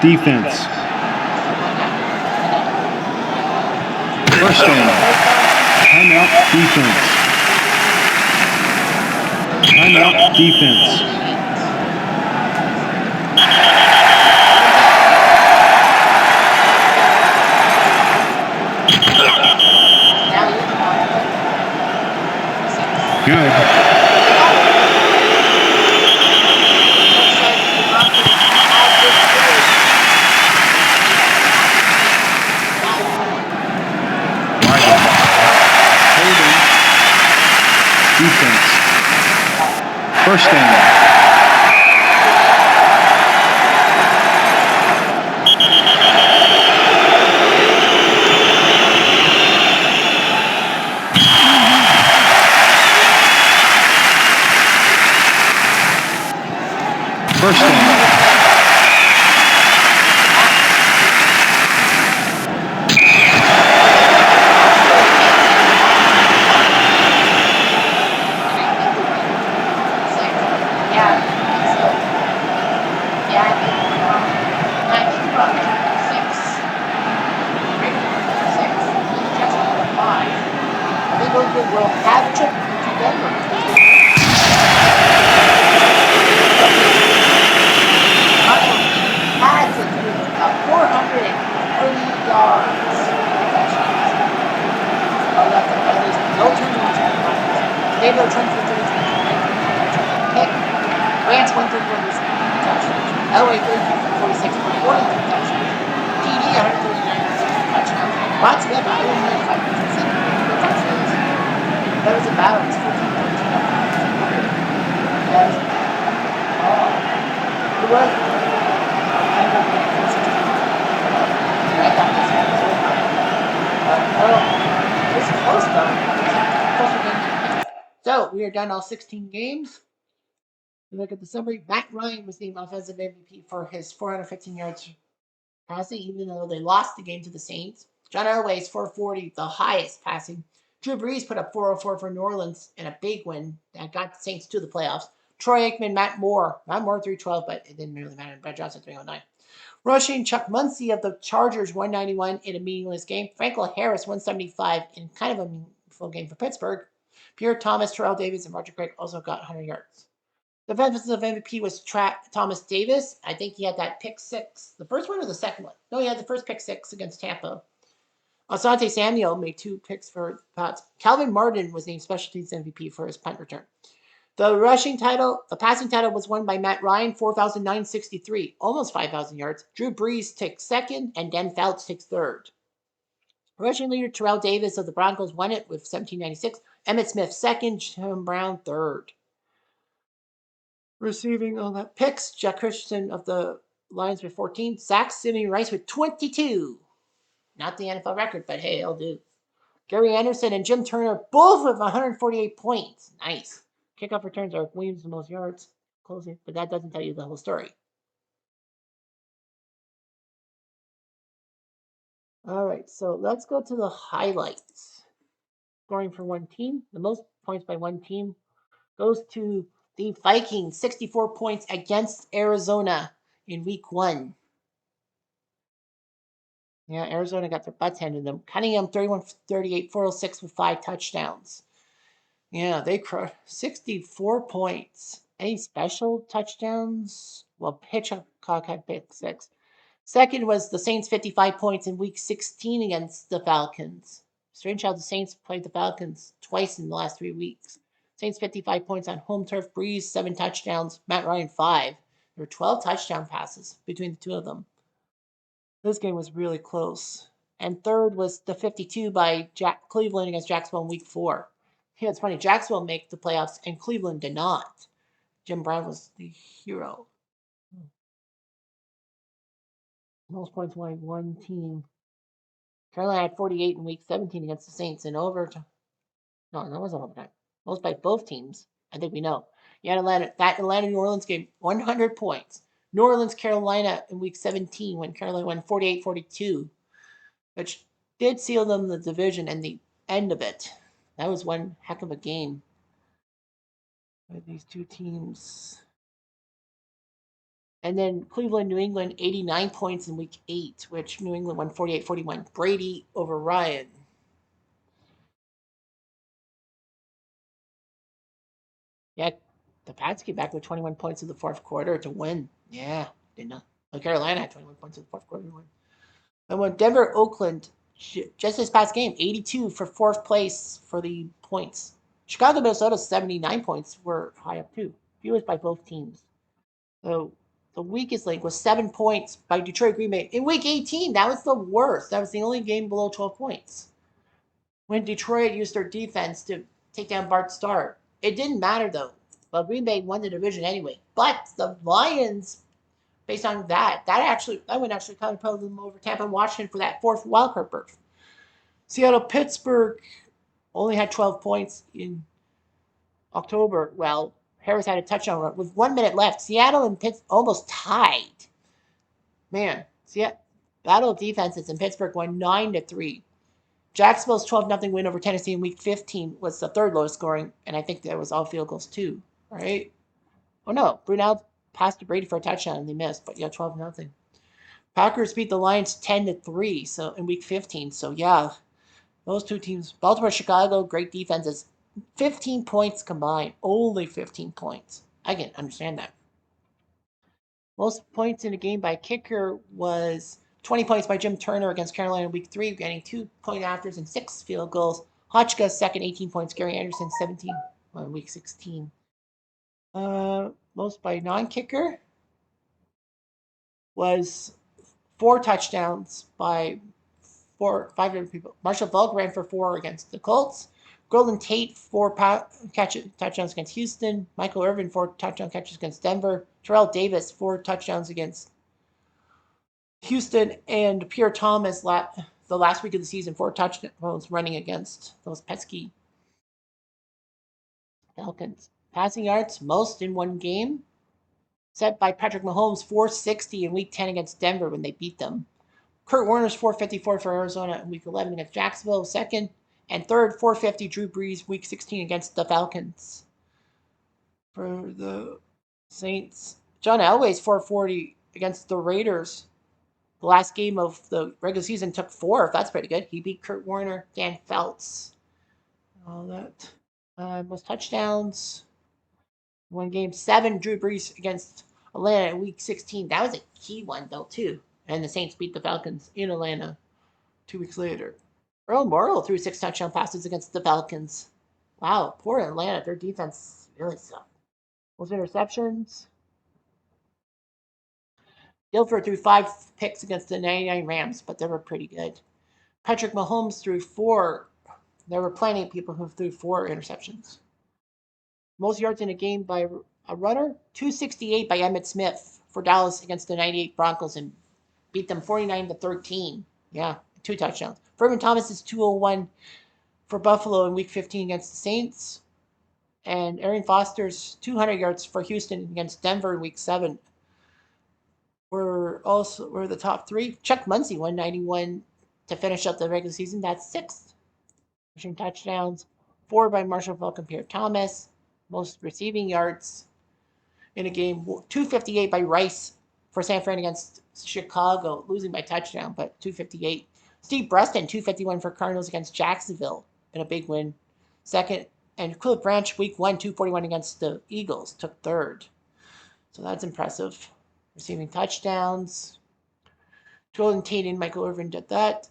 defense. First down. Timeout, defense. Timeout, defense. Good. Defense. First down. First down. Will have a trip to Denver. Had to do 430 yards. Oh, that's no turnovers. They no turns for 32. Pick. Rams 131 touchdowns. LA 46 for 43 touchdowns. PD 139 touchdowns. Ron Smith 195 touchdowns. That was a battle. It was 14-13. It was. I thought this one was over. It was close though. So we are done all 16 games. Look at the summary. Matt Ryan was named offensive MVP for his 415 yards passing, even though they lost the game to the Saints. John Elway's 440, the highest passing. Drew Brees put up 404 for New Orleans in a big win that got the Saints to the playoffs. Troy Aikman, Matt Moore 312, but it didn't really matter. Brett Johnson 309. Rushing, Chuck Muncie of the Chargers 191 in a meaningless game. Franklin Harris 175 in kind of a meaningful game for Pittsburgh. Pierre Thomas, Terrell Davis, and Roger Craig also got 100 yards. The defensive MVP was Thomas Davis. I think he had that pick six. The first one or the second one? No, he had the first pick six against Tampa. Asante Samuel made 2 picks for Pats. Calvin Martin was named special teams MVP for his punt return. The passing title was won by Matt Ryan, 4,963, almost 5,000 yards. Drew Brees takes second, and Dan Fouts takes third. Rushing leader Terrell Davis of the Broncos won it with 1,796. Emmitt Smith second, Jim Brown third. Receiving all that picks, Jack Christensen of the Lions with 14. Sacks, Simeon Rice with 22. Not the NFL record, but hey, it'll do. Gary Anderson and Jim Turner both with 148 points. Nice. Kickoff returns are Williams the most yards. Closing, but that doesn't tell you the whole story. All right, so let's go to the highlights. Scoring for one team. The most points by one team goes to the Vikings, 64 points against Arizona in week 1. Yeah, Arizona got their butts handed to them. Cunningham, 31-38, 406 with 5 touchdowns. Yeah, they crushed 64 points. Any special touchdowns? Well, Hitchcock had pick 6. Second was the Saints, 55 points in week 16 against the Falcons. Strange how the Saints played the Falcons twice in the last 3 weeks. Saints 55 points on home turf. Breeze 7 touchdowns. Matt Ryan 5. There were 12 touchdown passes between the two of them. This game was really close. And third was the 52 by Cleveland against Jacksonville in week 4. Yeah, it's funny. Jacksonville make the playoffs and Cleveland did not. Jim Brown was the hero. Most points by one team. Carolina had 48 in week 17 against the Saints in overtime. No, that wasn't overtime. Most by both teams. I think we know. You had Atlanta New Orleans game, 100 points. New Orleans Carolina in week 17 when Carolina won 48-42, which did seal them the division and the end of it. That was one heck of a game with these two teams. And then Cleveland, New England, 89 points in week 8, which New England won 48-41. Brady over Ryan. Yeah, the Pats came back with 21 points in the fourth quarter to win. Yeah, did not. Carolina had 21 points in the fourth quarter to win. And when Denver, Oakland, just this past game, 82 for fourth place for the points. Chicago, Minnesota, 79 points were high up too. Fewest by both teams. So the weakest link was 7 points by Detroit Green Bay. In week 18, that was the worst. That was the only game below 12 points. When Detroit used their defense to take down Bart Starr. It didn't matter though. Well, Green Bay won the division anyway. But the Lions, based on that would actually kind of put them over Tampa and Washington for that fourth wildcard berth. Seattle, Pittsburgh only had 12 points in October. Well, Harris had a touchdown run with 1 minute left. Seattle and Pittsburgh almost tied. Man, battle of defenses, and Pittsburgh won 9-3. Jacksonville's 12-0 win over Tennessee in week 15 was the third lowest scoring, and I think there was all field goals too, right? Oh no, Brunel passed to Brady for a touchdown and they missed, but yeah, 12-0. Packers beat the Lions 10-3, so in week 15. So yeah, those two teams, Baltimore, Chicago, great defenses. 15 points combined, only 15 points. I can understand that. Most points in a game by kicker was 20 points by Jim Turner against Carolina in week 3, getting 2-point afters and 6 field goals. Hotchka second, 18 points. Gary Anderson, 17 in week 16. Most by non-kicker was 4 touchdowns by 5 different people. Marshall Falk ran for 4 against the Colts. Golden Tate, 4 touchdowns against Houston. Michael Irvin, 4 touchdown catches against Denver. Terrell Davis, 4 touchdowns against Houston. And Pierre Thomas, the last week of the season, 4 touchdowns running against those pesky Falcons. Passing yards, most in one game, set by Patrick Mahomes, 460 in week 10 against Denver when they beat them. Kurt Warner's 454 for Arizona in week 11 against Jacksonville, second. And third, 450 Drew Brees, week 16 against the Falcons. For the Saints, John Elway's 440 against the Raiders. The last game of the regular season took 4. That's pretty good. He beat Kurt Warner, Dan Feltz. All that. Most touchdowns. One game, 7 Drew Brees against Atlanta in week 16. That was a key one, though, too. And the Saints beat the Falcons in Atlanta 2 weeks later. Earl Morrill threw 6 touchdown passes against the Falcons. Wow, poor Atlanta. Their defense really sucked. Those interceptions. Guilford threw 5 picks against the 99 Rams, but they were pretty good. Patrick Mahomes threw 4. There were plenty of people who threw 4 interceptions. Most yards in a game by a runner, 268 by Emmitt Smith for Dallas against the 98 Broncos and beat them 49-13. Yeah, 2 touchdowns. Furman Thomas is 201 for Buffalo in week 15 against the Saints. And Arian Foster's 200 yards for Houston against Denver in week 7 were the top 3. Chuck Muncie, 191 to finish up the regular season. That's 6th. Rushing touchdowns, 4 by Marshall Falk and Pierre Thomas. Most receiving yards in a game, 258 by Rice for San Fran against Chicago, losing by touchdown, but 258. Steve Breston, 251 for Cardinals against Jacksonville in a big win. Second, and Cliff Branch, week 1, 241 against the Eagles, took 3rd. So that's impressive. Receiving touchdowns. Golden Tate and Michael Irvin did that.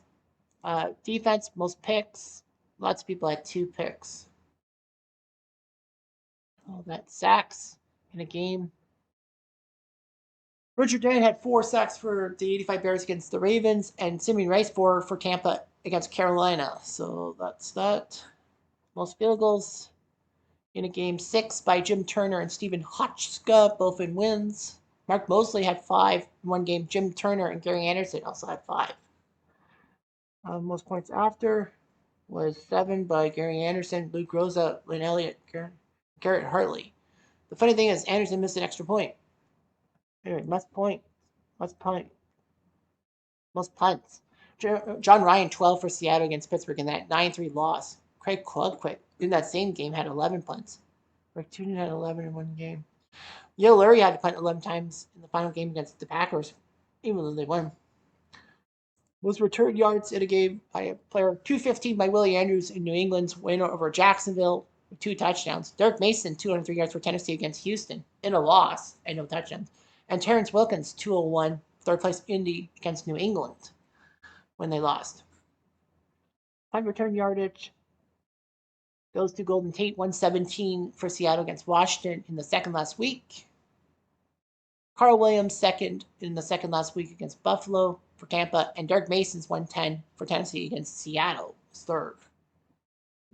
Defense, most picks. Lots of people had 2 picks. All that sacks in a game. Richard Dan had 4 sacks for the 85 Bears against the Ravens, and Simeon Rice 4 for Tampa against Carolina. So that's that. Most field goals in a game, 6 by Jim Turner and Stephen Hotchka, both in wins. Mark Mosley had 5 in one game. Jim Turner and Gary Anderson also had 5. Most points after was 7 by Gary Anderson, Luke Rosa, Lynn Elliott, Garrett Hartley. The funny thing is, Anderson missed an extra point. Anyway, most punts. John Ryan, 12 for Seattle against Pittsburgh in that 9-3 loss. Craig Klugquick in that same game had 11 punts. Rick Toonen had 11 in one game. Yo Lurie had to punt 11 times in the final game against the Packers, even though they won. Most return yards in a game by a player, 215 by Willie Andrews in New England's win over Jacksonville with 2 touchdowns. Dirk Mason, 203 yards for Tennessee against Houston in a loss and no touchdowns. And Terrence Wilkins, 201, third place Indy against New England when they lost. Punt return yardage goes to Golden Tate, 117 for Seattle against Washington in the second last week. Carl Williams, second in the second last week against Buffalo for Tampa, and Dirk Mason's 110 for Tennessee against Seattle, third.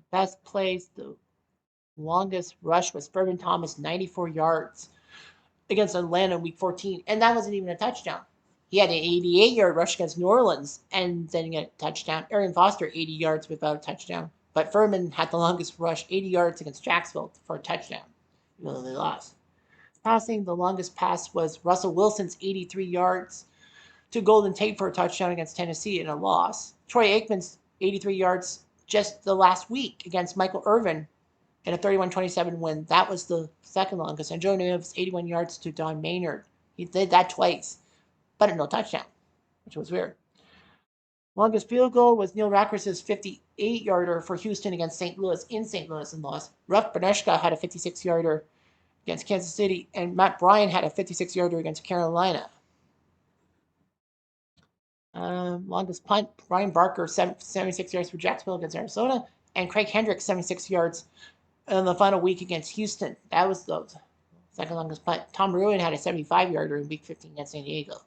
Best plays, the longest rush was Furman Thomas, 94 yards against Atlanta in week 14, and that wasn't even a touchdown. He had an 88-yard rush against New Orleans and then get a touchdown. Arian Foster, 80 yards without a touchdown. But Furman had the longest rush, 80 yards against Jacksonville for a touchdown, even though they lost. Passing, the longest pass was Russell Wilson's 83 yards to Golden Tate for a touchdown against Tennessee in a loss. Troy Aikman's 83 yards just the last week against Michael Irvin in a 31-27 win. That was the second longest. And Joe Namath's 81 yards to Don Maynard. He did that twice, but no touchdown, which was weird. Longest field goal was Neil Rackers' 58-yarder for Houston against St. Louis in St. Louis and lost. Ruff Beneshka had a 56-yarder against Kansas City, and Matt Bryan had a 56-yarder against Carolina. Longest punt, Brian Barker, 76 yards for Jacksonville against Arizona, and Craig Hendricks, 76 yards in the final week against Houston. That was the second longest punt. Tom Ruin had a 75-yarder in week 15 against San Diego.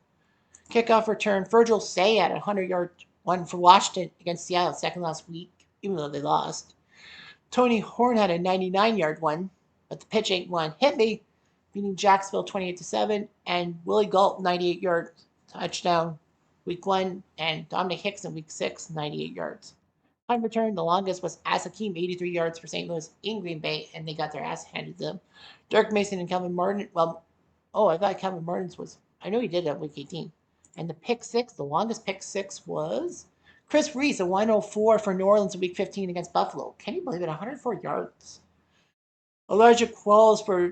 Kickoff return, Virgil Say had a 100-yard one for Washington against Seattle, second last week, even though they lost. Tony Horn had a 99-yard one, but the pitch ain't one. Hit me, beating Jacksonville 28-7, and Willie Galt, 98-yard touchdown week 1, and Dominic Hicks in week 6, 98 yards. Punt return, the longest was Asakim, 83 yards for St. Louis in Green Bay, and they got their ass handed to them. Dirk Mason and Kelvin Martin, I thought Kelvin Martin's was, I know he did that week 18. And the pick 6, the longest pick 6 was Chris Reese, a 104 for New Orleans in week 15 against Buffalo. Can you believe it? 104 yards. Elijah Qualls for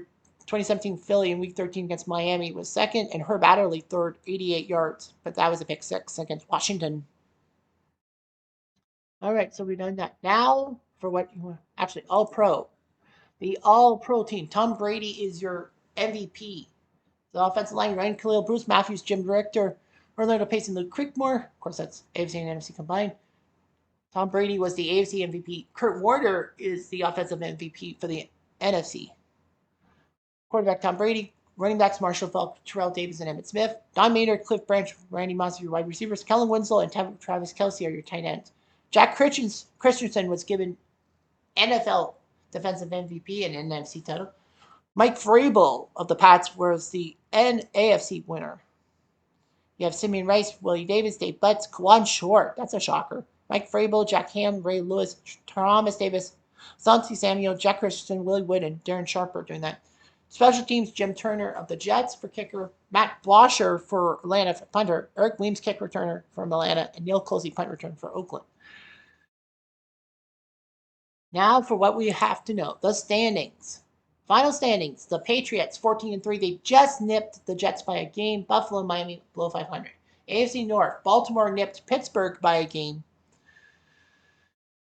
2017 Philly in week 13 against Miami was second, and Herb Adderley third, 88 yards. But that was a pick 6 against Washington. All right, so we've done that. Now for what you want. Actually, All-Pro. The All-Pro team. Tom Brady is your MVP. The offensive line, Ryan Khalil, Bruce Matthews, Jim Richter, Orlando Pace, and Luke Creekmore. Of course, that's AFC and NFC combined. Tom Brady was the AFC MVP. Kurt Warner is the offensive MVP for the NFC. Quarterback Tom Brady. Running backs Marshall Falk, Terrell Davis, and Emmitt Smith. Don Maynard, Cliff Branch, Randy Moss are your wide receivers. Kellen Winslow and Travis Kelce are your tight ends. Jack Christensen was given NFL Defensive MVP and NFC title. Mike Vrabel of the Pats was the AFC winner. You have Simeon Rice, Willie Davis, Dave Butts, Kawan Short. That's a shocker. Mike Vrabel, Jack Ham, Ray Lewis, Thomas Davis, Santi Samuel, Jack Christensen, Willie Wood, and Darren Sharper doing that. Special teams, Jim Turner of the Jets for kicker, Matt Blosher for Atlanta for punter, Eric Weems kick returner from Atlanta, and Neil Colsey punt return for Oakland. Now for what we have to know, the standings. Final standings, the Patriots 14-3. They just nipped the Jets by a game. Buffalo and Miami below 500. AFC North, Baltimore nipped Pittsburgh by a game.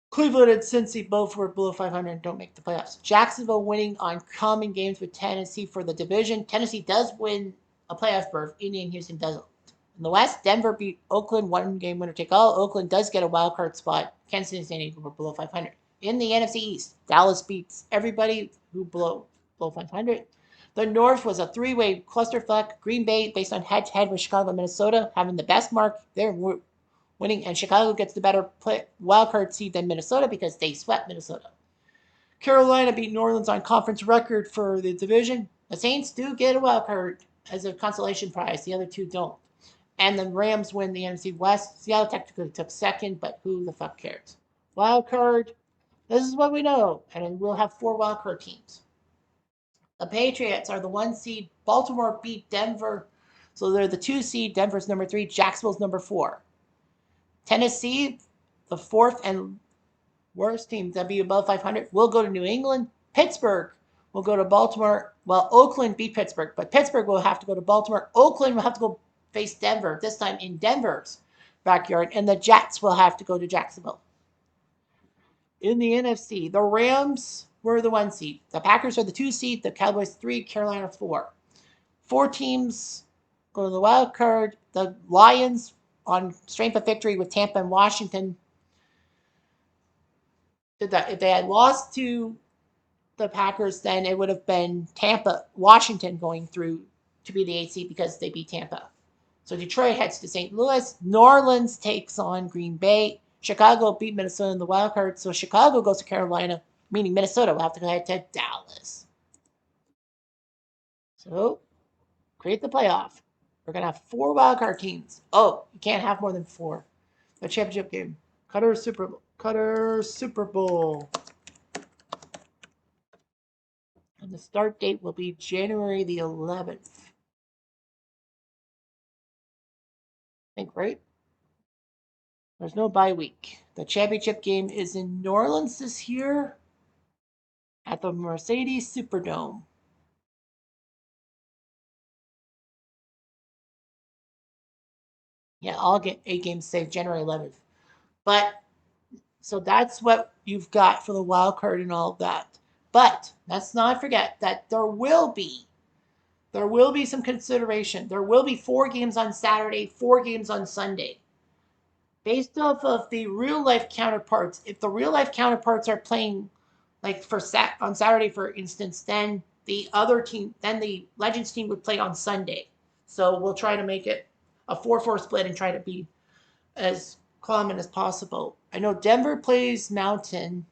Cleveland and Cincy both were below 500 and don't make the playoffs. Jacksonville winning on common games with Tennessee for the division. Tennessee does win a playoff berth. Indy and Houston doesn't. In the West, Denver beat Oakland, one game winner take all. Oakland does get a wild card spot. Kansas City and San Diego were below 500. In the NFC East, Dallas beats everybody who below 500. The North was a three-way clusterfuck. Green Bay, based on head-to-head with Chicago and Minnesota, having the best mark. They're winning, and Chicago gets the better wildcard seed than Minnesota because they swept Minnesota. Carolina beat New Orleans on conference record for the division. The Saints do get a wildcard as a consolation prize. The other two don't. And the Rams win the NFC West. Seattle technically took second, but who the fuck cares? Wildcard, this is what we know, and we'll have 4 wildcard teams. The Patriots are the 1 seed. Baltimore beat Denver, so they're the 2 seed. Denver's number 3. Jacksonville's number 4. Tennessee, the 4th and worst team to be above 500, will go to New England. Pittsburgh will go to Baltimore. Well, Oakland beat Pittsburgh, but Pittsburgh will have to go to Baltimore. Oakland will have to go face Denver, this time in Denver's backyard, and the Jets will have to go to Jacksonville. In the NFC, the Rams were the 1 seed. The Packers are the 2 seed. The Cowboys 3, Carolina 4. 4 teams go to the wild card. The Lions on strength of victory with Tampa and Washington. If they had lost to the Packers, then it would have been Washington going through to be the 8 seed because they beat Tampa. So Detroit heads to St. Louis. New Orleans takes on Green Bay. Chicago beat Minnesota in the wild card, so Chicago goes to Carolina, meaning Minnesota will have to go ahead to Dallas. So, create the playoff. We're going to have 4 wild card teams. Oh, you can't have more than 4. The championship game. Cutter Super Bowl. And the start date will be January the 11th. I think, right? There's no bye week. The championship game is in New Orleans this year at the Mercedes Superdome. Yeah, I'll get 8 games saved January 11th. But so that's what you've got for the wild card and all of that. But let's not forget that there will be some consideration. There will be 4 games on Saturday, 4 games on Sunday. Based off of the real life counterparts, if the real life counterparts are playing like on Saturday, for instance, then the Legends team would play on Sunday. So we'll try to make it a 4-4 split and try to be as common as possible. I know Denver plays Mountain.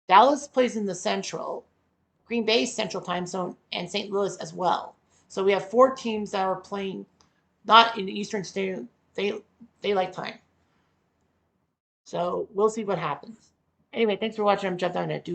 Dallas plays in the Central. Green Bay Central Time Zone, and St. Louis as well. So we have 4 teams that are playing not in Eastern Standard Daylight Time. So we'll see what happens. Anyway, thanks for watching. I'm Jeff Down at Do.